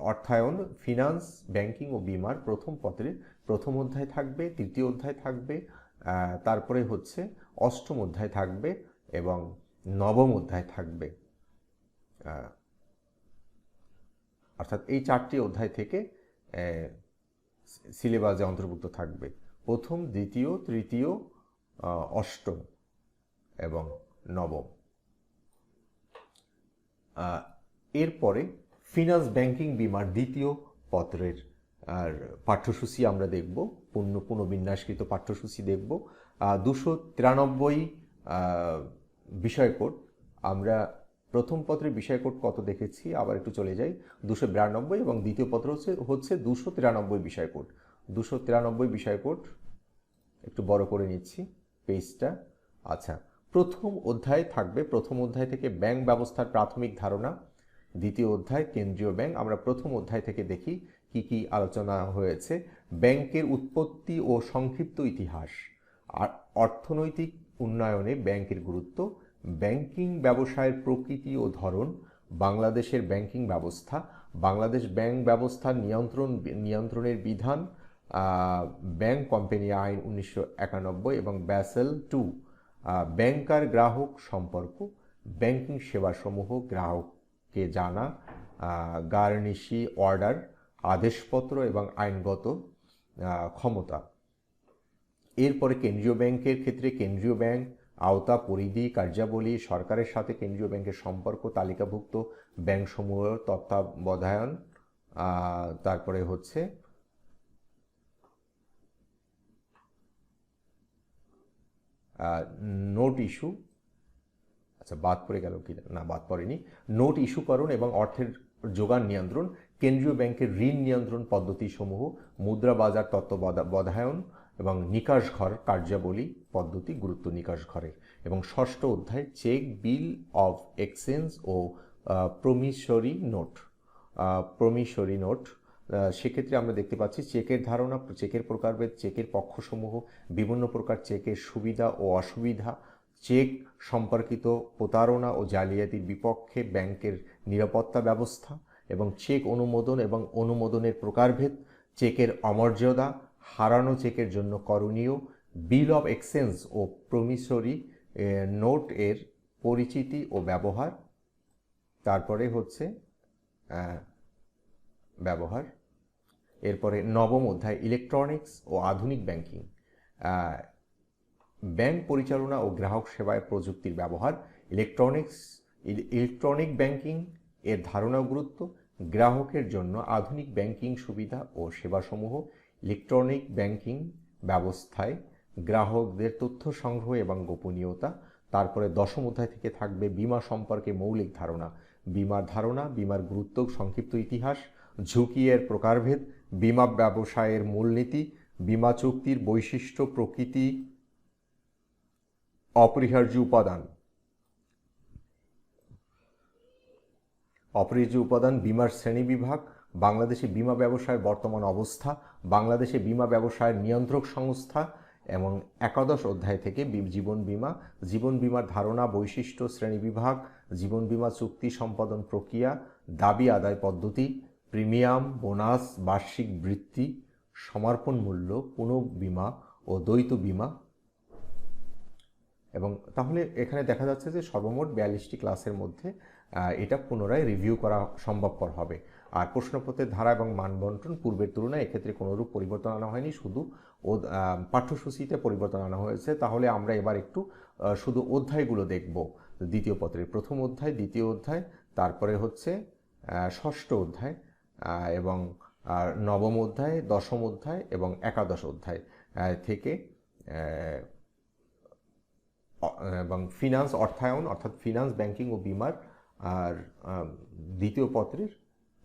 অর্থায়ন, ফিনান্স, ব্যাংকিং ও বিমার প্রথম পত্রের প্রথম অধ্যায় থাকবে, তৃতীয় অধ্যায় থাকবে, তারপরে হচ্ছে অষ্টম অধ্যায় থাকবে এবং নবম অধ্যায় থাকবে। অর্থাৎ এই 4টি অধ্যায় থেকে সিলেবাসে অন্তর্ভুক্ত থাকবে, প্রথম, দ্বিতীয়, তৃতীয়, অষ্টম এবং নবম। এরপরে ফিনান্স, ব্যাংকিং, বিমার দ্বিতীয় পত্রের আর পাঠ্যসূচি আমরা দেখব, পুনর্বিন্যাসকৃত পাঠ্যসূচি দেখব। 293 বিষয়কোড। আমরা প্রথম পত্রের বিষয়কোড কত দেখেছি, আবার একটু চলে যাই, 292, এবং দ্বিতীয় পত্র হচ্ছে 293 বিষয়কোড। 293 বিষয়কোড একটু বড় করে নিচ্ছি পেজটা। আচ্ছা, প্রথম অধ্যায় থাকবে, প্রথম অধ্যায় থেকে ব্যাংক ব্যবস্থার প্রাথমিক ধারণা, দ্বিতীয় অধ্যায় কেন্দ্রীয় ব্যাংক। আমরা প্রথম অধ্যায় থেকে দেখি কি কি আলোচনা হয়েছে। ব্যাংকের উৎপত্তি ও সংক্ষিপ্ত ইতিহাস, আর অর্থনৈতিক উন্নয়নে ব্যাংকের গুরুত্ব, ব্যাংকিং ব্যবসায়ের প্রকৃতি ও ধরন, বাংলাদেশের ব্যাংকিং ব্যবস্থা, বাংলাদেশ ব্যাংক ব্যবস্থার নিয়ন্ত্রণের বিধান, ব্যাংক কোম্পানি আইন 1991 এবং ব্যাসেল 2, ব্যাংকার গ্রাহক সম্পর্ক, ব্যাংকিং সেবাসমূহ গ্রাহককে জানা, গার্নিশি অর্ডার, আদেশপত্র এবং আইনগত ক্ষমতা। এরপরে কেন্দ্রীয় ব্যাংকের ক্ষেত্রে কেন্দ্রীয় ব্যাংক, আওতা, পরিধি, কার্যাবলী, সরকারের সাথে কেন্দ্রীয় ব্যাংকের সম্পর্ক, তালিকাভুক্ত ব্যাংকসমূহের তত্ত্বাবধান, তারপরে হচ্ছে নোট ইস্যু, আচ্ছা বাদ পড়ে গেল কি না, বাদ পড়েনি, নোট ইস্যুকরণ এবং অর্থের যোগান নিয়ন্ত্রণ, কেন্দ্রীয় ব্যাংকের ঋণ নিয়ন্ত্রণ পদ্ধতিসমূহ, মুদ্রা বাজার তত্ত্বাবধায়ন এবং নিকাশ ঘর কার্যাবলী পদ্ধতি, গুরুত্ব নিকাশ ঘরের। এবং ষষ্ঠ অধ্যায় চেক, বিল অফ এক্সচেঞ্জ ও প্রমিসরি নোট। সেক্ষেত্রে আমরা দেখতে পাচ্ছি চেকের ধারণা, চেকের প্রকারভেদ, চেকের পক্ষসমূহ, বিভিন্ন প্রকার চেকের সুবিধা ও অসুবিধা, চেক সম্পর্কিত প্রতারণা ও জালিয়াতির বিপক্ষে ব্যাংকের নিরাপত্তা ব্যবস্থা এবং চেক অনুমোদন এবং অনুমোদনের প্রকারভেদ, চেকের অমর্যাদা, হারানো চেকের জন্য করণীয়, বিল অফ এক্সচেঞ্জ ও প্রমিসরি নোট এর পরিচিতি ও ব্যবহার। তারপরে হচ্ছে ব্যবহার। এরপরে নবম অধ্যায় ইলেকট্রনিক্স ও আধুনিক ব্যাংকিং, ব্যাংক পরিচালনা ও গ্রাহক সেবায় প্রযুক্তির ব্যবহার, ইলেকট্রনিক ব্যাংকিং এর ধারণা ও গুরুত্ব, গ্রাহকের জন্য আধুনিক ব্যাংকিং সুবিধা ও সেবাসমূহ, ইলেকট্রনিক ব্যাংকিং ব্যবস্থায় গ্রাহকদের তথ্য সংগ্রহ এবং গোপনীয়তা। তারপরে দশম অধ্যায় থেকে থাকবে বিমা সম্পর্কে মৌলিক ধারণা, বিমার ধারণা, বিমার গুরুত্ব, সংক্ষিপ্ত ইতিহাস, ঝুঁকি এর প্রকারভেদ, বিমা ব্যবসায়ের মূলনীতি, বিমা চুক্তির বৈশিষ্ট্য, প্রকৃতি, অপরিহার্য উপাদান, বিমার শ্রেণীবিভাগ, বাংলাদেশে বিমা ব্যবসায়ের বর্তমান অবস্থা, বাংলাদেশে বিমা ব্যবসায়ের নিয়ন্ত্রক সংস্থা। এবং একাদশ অধ্যায় থেকে জীবন বীমার ধারণা, বৈশিষ্ট্য, শ্রেণীবিভাগ, জীবন বীমা চুক্তি সম্পাদন প্রক্রিয়া, দাবি আদায় পদ্ধতি, প্রিমিয়াম, বোনাস, বার্ষিক বৃত্তি, সমর্পণ মূল্য, পুনঃবীমা ও দ্বৈত বীমা। এবং তাহলে এখানে দেখা যাচ্ছে যে সর্বমোট 42টি ক্লাসের মধ্যে এটা পুনরায় রিভিউ করা সম্ভবপর হবে। আর প্রশ্নপত্রের ধারা এবং মানবন্টন পূর্বের তুলনায় এক্ষেত্রে কোনোরূপ পরিবর্তন আনা হয়নি, শুধু পাঠ্যসূচিতে পরিবর্তন আনা হয়েছে। তাহলে আমরা এবার একটু শুধু অধ্যায়গুলো দেখব। দ্বিতীয় পত্রের প্রথম অধ্যায়, দ্বিতীয় অধ্যায়, তারপরে হচ্ছে ষষ্ঠ অধ্যায় এবং নবম অধ্যায়, দশম অধ্যায় এবং একাদশ অধ্যায় থেকে এবং ফিনান্স অর্থায়ন অর্থাৎ ফিনান্স, ব্যাংকিং ও বিমার আর দ্বিতীয় পত্রের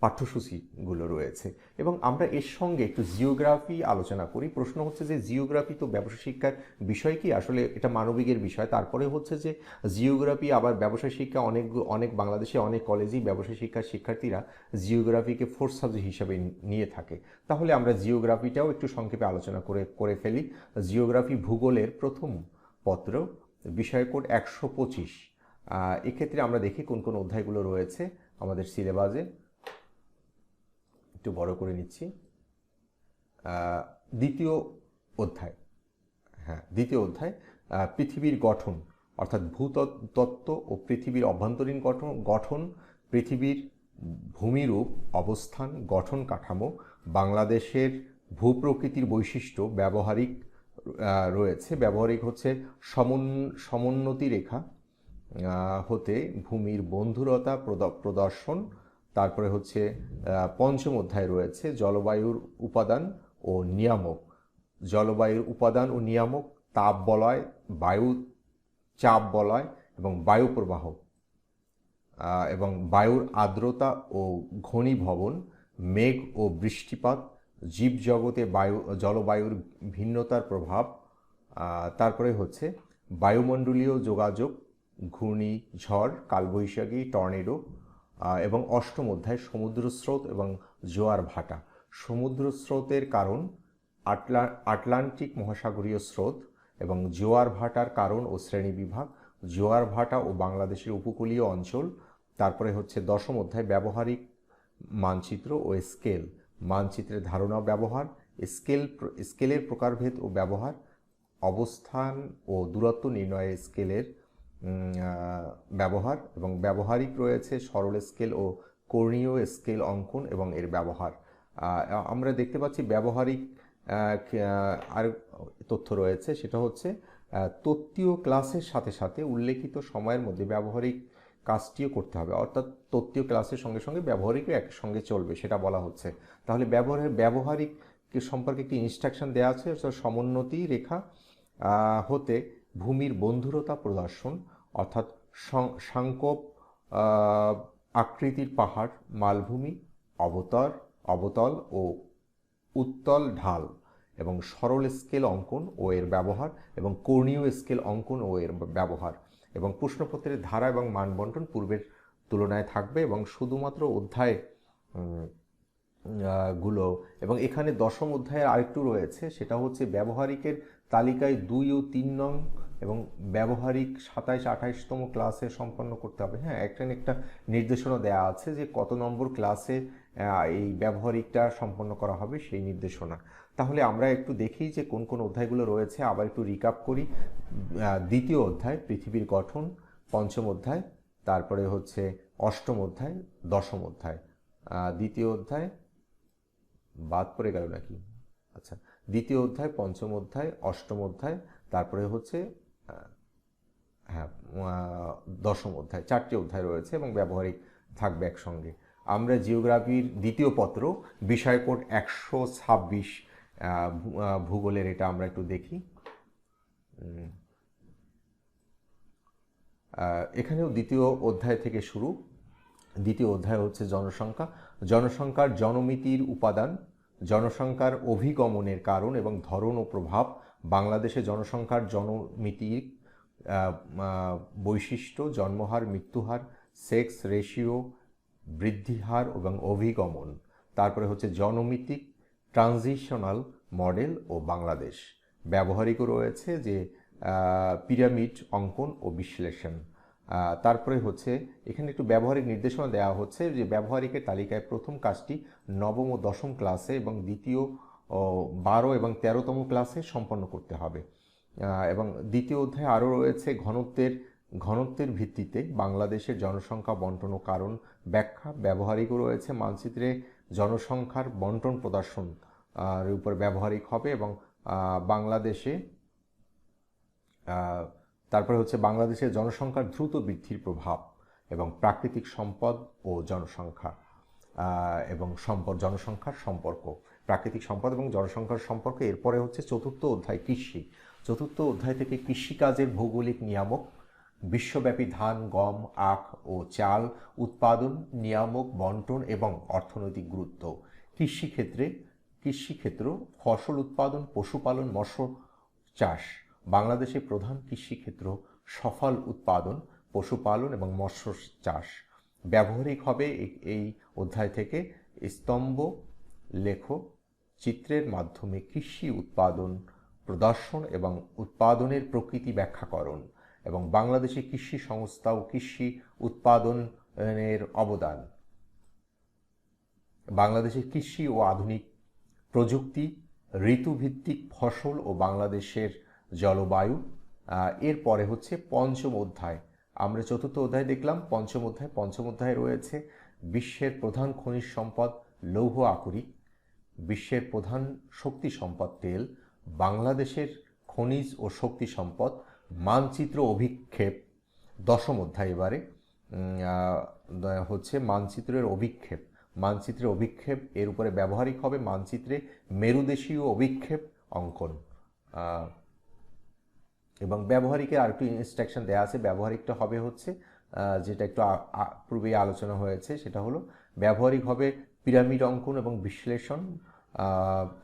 পাঠ্যসূচিগুলো রয়েছে। এবং আমরা এর সঙ্গে একটু জিওগ্রাফি আলোচনা করি। প্রশ্ন হচ্ছে যে জিওগ্রাফি তো ব্যবসা শিক্ষার বিষয় কি? আসলে এটা মানবিকের বিষয়। তারপরে হচ্ছে যে জিওগ্রাফি আবার ব্যবসা শিক্ষা অনেক বাংলাদেশে অনেক কলেজেই ব্যবসা শিক্ষার শিক্ষার্থীরা জিওগ্রাফিকে ফোর্থ সাবজেক্ট হিসাবে নিয়ে থাকে। তাহলে আমরা জিওগ্রাফিটাও একটু সংক্ষেপে আলোচনা করে ফেলি। জিওগ্রাফি ভূগোলের প্রথম পত্র, বিষয় কোড 125। এক্ষেত্রে আমরা দেখি কোন কোন অধ্যায়গুলো রয়েছে আমাদের সিলেবাসে। একটু বড় করে নিচ্ছি। দ্বিতীয় অধ্যায় পৃথিবীর গঠন অর্থাৎ ভূতত্ত্ব ও পৃথিবীর অভ্যন্তরীণ গঠন, পৃথিবীর ভূমিরূপ, অবস্থান, গঠন কাঠামো, বাংলাদেশের ভূপ্রকৃতির বৈশিষ্ট্য, ব্যবহারিক রয়েছে। ব্যবহারিক হচ্ছে সমোন্নতি রেখা হতে ভূমির বন্ধুরতা প্রদর্শন। তারপরে হচ্ছে পঞ্চম অধ্যায় রয়েছে জলবায়ুর উপাদান ও নিয়ামক, জলবায়ুর উপাদান ও নিয়ামক, তাপ বলয়, বায়ু চাপ বলয় এবং বায়ু প্রবাহ এবং বায়ুর আর্দ্রতা ও ঘনীভবন, মেঘ ও বৃষ্টিপাত, জীবজগতে জলবায়ুর ভিন্নতার প্রভাব। তারপরে হচ্ছে বায়ুমণ্ডলীয় যোগাযোগ, ঘূর্ণিঝড়, কালবৈশাখী, টর্নেডো। এবং অষ্টম অধ্যায় সমুদ্র স্রোত এবং জোয়ার ভাটা। সমুদ্র স্রোতের কারণ, আটলান্টিক মহাসাগরীয় স্রোত এবং জোয়ার ভাটার কারণ ও শ্রেণীবিভাগ, জোয়ার ভাটা ও বাংলাদেশের উপকূলীয় অঞ্চল। তারপরে হচ্ছে দশম অধ্যায় ব্যবহারিক মানচিত্র ও স্কেল, মানচিত্রের ধারণা ও ব্যবহার, স্কেলের প্রকারভেদ ও ব্যবহার, অবস্থান ও দূরত্ব নির্ণয়ে স্কেলের ব্যবহার এবং ব্যবহারিক রয়েছে সরল স্কেল ও কর্ণীয় স্কেল অঙ্কন এবং এর ব্যবহার। আমরা দেখতে পাচ্ছি ব্যবহারিক আর তথ্য রয়েছে, সেটা হচ্ছে তত্ত্বীয় ক্লাসের সাথে সাথে উল্লেখিত সময়ের মধ্যে ব্যবহারিক কাজটিও করতে হবে, অর্থাৎ তত্ত্বীয় ক্লাসের সঙ্গে সঙ্গে ব্যবহারিকও একসঙ্গে চলবে, সেটা বলা হচ্ছে। তাহলে ব্যবহারিক সম্পর্কে একটি ইনস্ট্রাকশন দেওয়া আছে, সমোন্নতি রেখা হতে ভূমির বন্ধুরতা প্রদর্শন, অর্থাৎ সাংকোপ আকৃতির পাহাড়, মালভূমি, অবতল ও উত্তল ঢাল এবং সরল স্কেল অঙ্কন ও এর ব্যবহার এবং কর্ণীয় স্কেল অঙ্কন ও এর ব্যবহার। এবং প্রশ্নপত্রের ধারা এবং মানবন্টন পূর্বের তুলনায় থাকবে এবং শুধুমাত্র অধ্যায় গুলো। এবং এখানে দশম অধ্যায়ের আরেকটু রয়েছে, সেটা হচ্ছে ব্যবহারিকের তালিকায় 2 ও 3 নং এবং ব্যবহারিক 27-28তম ক্লাসে সম্পন্ন করতে হবে। হ্যাঁ, একটা নির্দেশনা দেওয়া আছে যে কত নম্বর ক্লাসে এই ব্যবহারিকটা সম্পন্ন করা হবে, সেই নির্দেশনা। তাহলে আমরা একটু দেখি যে কোন কোন অধ্যায়গুলো রয়েছে, আবার একটু রিক্যাপ করি। দ্বিতীয় অধ্যায় পৃথিবীর গঠন, পঞ্চম অধ্যায়, তারপরে হচ্ছে অষ্টম অধ্যায়, দশম অধ্যায়। দ্বিতীয় অধ্যায় বাদ পড়ে গেল নাকি? আচ্ছা, দ্বিতীয় অধ্যায়, পঞ্চম অধ্যায়, অষ্টম অধ্যায়, তারপরে হচ্ছে হ্যাঁ দশম অধ্যায়। 4টি অধ্যায় রয়েছে এবং ব্যবহারিক থাকবে একসঙ্গে। আমরা জিওগ্রাফির দ্বিতীয় পত্র, বিষয় কোড 126, ভূগোলের, এটা আমরা একটু দেখি। এখানেও দ্বিতীয় অধ্যায় থেকে শুরু। দ্বিতীয় অধ্যায় হচ্ছে জনসংখ্যা। জনসংখ্যার জনমিতির উপাদান, জনসংখ্যার অভিগমনের কারণ এবং ধরন ও প্রভাব, বাংলাদেশে জনসংখ্যার জনমিতির বৈশিষ্ট্য, জন্মহার, মৃত্যুহার, সেক্স রেশিও, বৃদ্ধিহার এবং অভিগমন। তারপরে হচ্ছে জনমিতিক ট্রানজিশনাল মডেল ও বাংলাদেশ। ব্যবহারিকও রয়েছে যে পিরামিড অঙ্কন ও বিশ্লেষণ। তারপরে হচ্ছে এখানে একটু ব্যবহারিক নির্দেশনা দেওয়া হচ্ছে যে ব্যবহারিকের তালিকায় প্রথম কাজটি নবম ও দশম ক্লাসে এবং দ্বিতীয় 12 এবং 13তম ক্লাসে সম্পন্ন করতে হবে। এবং দ্বিতীয় অধ্যায়ে আরও রয়েছে ঘনত্বের ভিত্তিতে বাংলাদেশের জনসংখ্যা বন্টন ও কারণ ব্যাখ্যা। ব্যবহারিকও রয়েছে মানচিত্রে জনসংখ্যার বন্টন প্রদর্শন উপর ব্যবহারিক হবে। এবং বাংলাদেশে তারপরে হচ্ছে বাংলাদেশের জনসংখ্যার দ্রুত বৃদ্ধির প্রভাব এবং প্রাকৃতিক সম্পদ ও জনসংখ্যা এবং জনসংখ্যার সম্পর্ক, প্রাকৃতিক সম্পদ এবং জনসংখ্যার সম্পর্ক। এরপরে হচ্ছে চতুর্থ অধ্যায় কৃষি। চতুর্থ অধ্যায় থেকে কৃষিকাজের ভৌগোলিক নিয়ামক, বিশ্বব্যাপী ধান, গম, আখ ও চাল উৎপাদন, নিয়ামক, বন্টন এবং অর্থনৈতিক গুরুত্ব। কৃষিক্ষেত্র, ফসল উৎপাদন, পশুপালন, মৎস্য চাষ। বাংলাদেশে প্রধান কৃষিক্ষেত্র সফল উৎপাদন, পশুপালন এবং মৎস্য চাষ। ব্যবহারিক হবে এই অধ্যায় থেকে স্তম্ভ লেখ, চিত্রের মাধ্যমে কৃষি উৎপাদন প্রদর্শন এবং উৎপাদনের প্রকৃতি ব্যাখ্যাকরণ এবং বাংলাদেশে কৃষি সংস্থা ও কৃষি উৎপাদনের অবদান। বাংলাদেশের কৃষি ও আধুনিক প্রযুক্তি, ঋতুভিত্তিক ফসল ও বাংলাদেশের জলবায়ু। এরপরে হচ্ছে পঞ্চম অধ্যায়। আমরা চতুর্থ অধ্যায় দেখলাম, পঞ্চম অধ্যায়ে রয়েছে বিশ্বের প্রধান খনিজ সম্পদ লৌহ আকরিক, বিশ্বের প্রধান শক্তি সম্পদ তেল, বাংলাদেশের খনিজ ও শক্তি সম্পদ, মানচিত্র অভিক্ষেপ। দশম অধ্যায় এবারে হচ্ছে মানচিত্রের অভিক্ষেপ। এর উপরে ব্যবহারিক হবে মানচিত্রে মেরুদেশীয় অভিক্ষেপ অঙ্কন। এবং ব্যবহারিকের আরেকটু ইনস্ট্রাকশন দেওয়া আছে। ব্যবহারিকটা হবে হচ্ছে যেটা একটু পূর্বেই আলোচনা হয়েছে, সেটা হলো ব্যবহারিক হবে পিরামিড অঙ্কন এবং বিশ্লেষণ।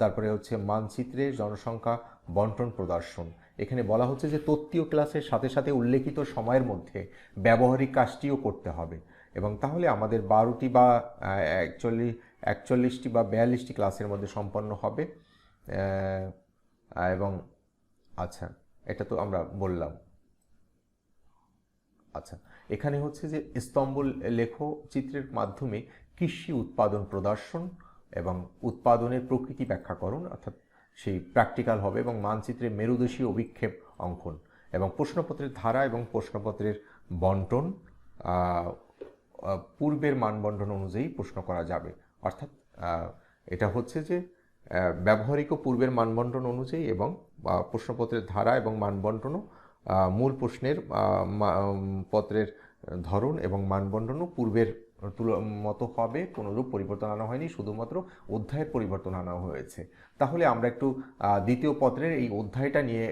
তারপরে হচ্ছে মানচিত্রে জনসংখ্যা বন্টন প্রদর্শন। এখানে বলা হচ্ছে যে তত্ত্বীয় ক্লাসের সাথে সাথে উল্লেখিত সময়ের মধ্যে ব্যবহারিক কাজটিও করতে হবে। এবং তাহলে আমাদের 12টি বা 41টি বা 42টি ক্লাসের মধ্যে সম্পন্ন হবে। এবং আচ্ছা, এটা তো আমরা বললাম। আচ্ছা, এখানে হচ্ছে যে স্তম্ভ লেখ, চিত্রের মাধ্যমে কৃষি উৎপাদন প্রদর্শন এবং উৎপাদনের প্রকৃতি ব্যাখ্যাকরণ, অর্থাৎ সেই প্র্যাকটিক্যাল হবে। এবং মানচিত্রে মেরুদেশীয় অভিক্ষেপ অঙ্কন এবং প্রশ্নপত্রের ধারা এবং প্রশ্নপত্রের বন্টন পূর্বের মানবন্টন অনুযায়ী প্রশ্ন করা যাবে। অর্থাৎ এটা হচ্ছে যে ব্যবহারিক ও পূর্বের মানবন্টন অনুযায়ী এবং প্রশ্নপত্রের ধারা এবং মানবন্টনও মূল প্রশ্নের পত্রের ধরন এবং মানবন্টনও পূর্বের মতো হবে, কোনোরূপ পরিবর্তন আনা হয়নি, শুধুমাত্র অধ্যায়ের পরিবর্তন আনা হয়েছে। তাহলে আমরা একটু দ্বিতীয় পত্রের এই অধ্যায়টা নিয়ে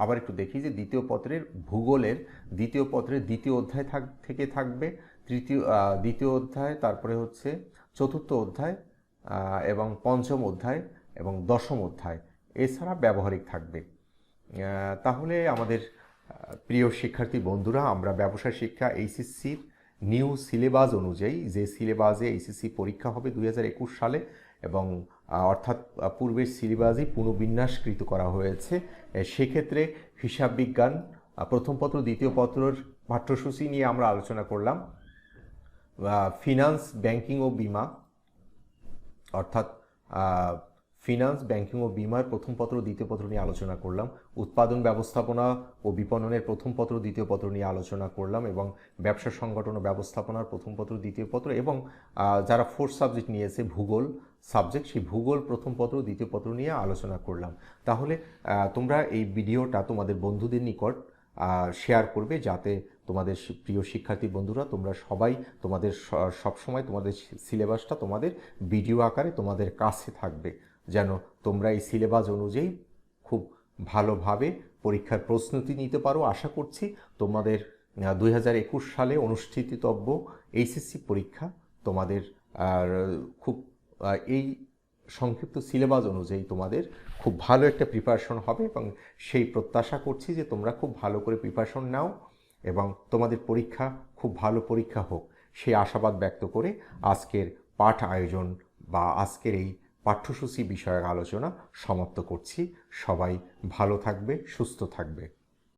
আবার একটু দেখি যে দ্বিতীয় পত্রের ভূগোলের দ্বিতীয় পত্রের দ্বিতীয় অধ্যায় থেকে থাকবে, দ্বিতীয় অধ্যায়, তারপরে হচ্ছে চতুর্থ অধ্যায় এবং পঞ্চম অধ্যায় এবং দশম অধ্যায়, এছাড়া ব্যবহারিক থাকবে। তাহলে আমাদের প্রিয় শিক্ষার্থী বন্ধুরা, আমরা ব্যবসায় শিক্ষা এইচএসসির নিউ সিলেবাস অনুযায়ী, যে সিলেবাসে এইচএসসি পরীক্ষা হবে 2021 সালে, এবং অর্থাৎ পূর্বের সিলেবাসই পুনর্বিন্যাসকৃত করা হয়েছে, সেক্ষেত্রে হিসাব বিজ্ঞান প্রথম পত্র দ্বিতীয় পত্রের পাঠ্যসূচি নিয়ে আমরা আলোচনা করলাম। ফিনান্স, ব্যাংকিং ও বিমা, অর্থাৎ ফিনান্স, ব্যাংকিং ও বিমার প্রথম পত্র দ্বিতীয় পত্র নিয়ে আলোচনা করলাম। উৎপাদন ব্যবস্থাপনা ও বিপণনের প্রথম পত্র দ্বিতীয় পত্র নিয়ে আলোচনা করলাম, এবং ব্যবসা সংগঠন ও ব্যবস্থাপনার প্রথম পত্র দ্বিতীয় পত্র, এবং যারা ফোর্থ সাবজেক্ট নিয়েছে ভূগোল সাবজেক্ট, সেই ভূগোল প্রথম পত্র দ্বিতীয় পত্র নিয়ে আলোচনা করলাম। তাহলে তোমরা এই ভিডিওটা তোমাদের বন্ধুদের নিকট শেয়ার করবে, যাতে তোমাদের প্রিয় শিক্ষার্থী বন্ধুরা তোমরা সবাই তোমাদের সবসময় তোমাদের সিলেবাসটা তোমাদের ভিডিও আকারে তোমাদের কাছে থাকবে, যেন তোমরা এই সিলেবাস অনুযায়ী খুব ভালোভাবে পরীক্ষার প্রস্তুতি নিতে পারো। আশা করছি তোমাদের 2021 সালে অনুষ্ঠিতব্য এইচএসসি পরীক্ষা তোমাদের খুব এই সংক্ষিপ্ত সিলেবাস অনুযায়ী তোমাদের খুব ভালো একটা প্রিপারেশন হবে, এবং সেই প্রত্যাশা করছি যে তোমরা খুব ভালো করে প্রিপারেশন নাও এবং তোমাদের পরীক্ষা খুব ভালো পরীক্ষা হোক, সেই আশাবাদ ব্যক্ত করে আজকের পাঠ আয়োজন বা আজকের এই পাঠ্যসূচি বিষয়ক আলোচনা সমাপ্ত করছি। সবাই ভালো থাকবে, সুস্থ থাকবে।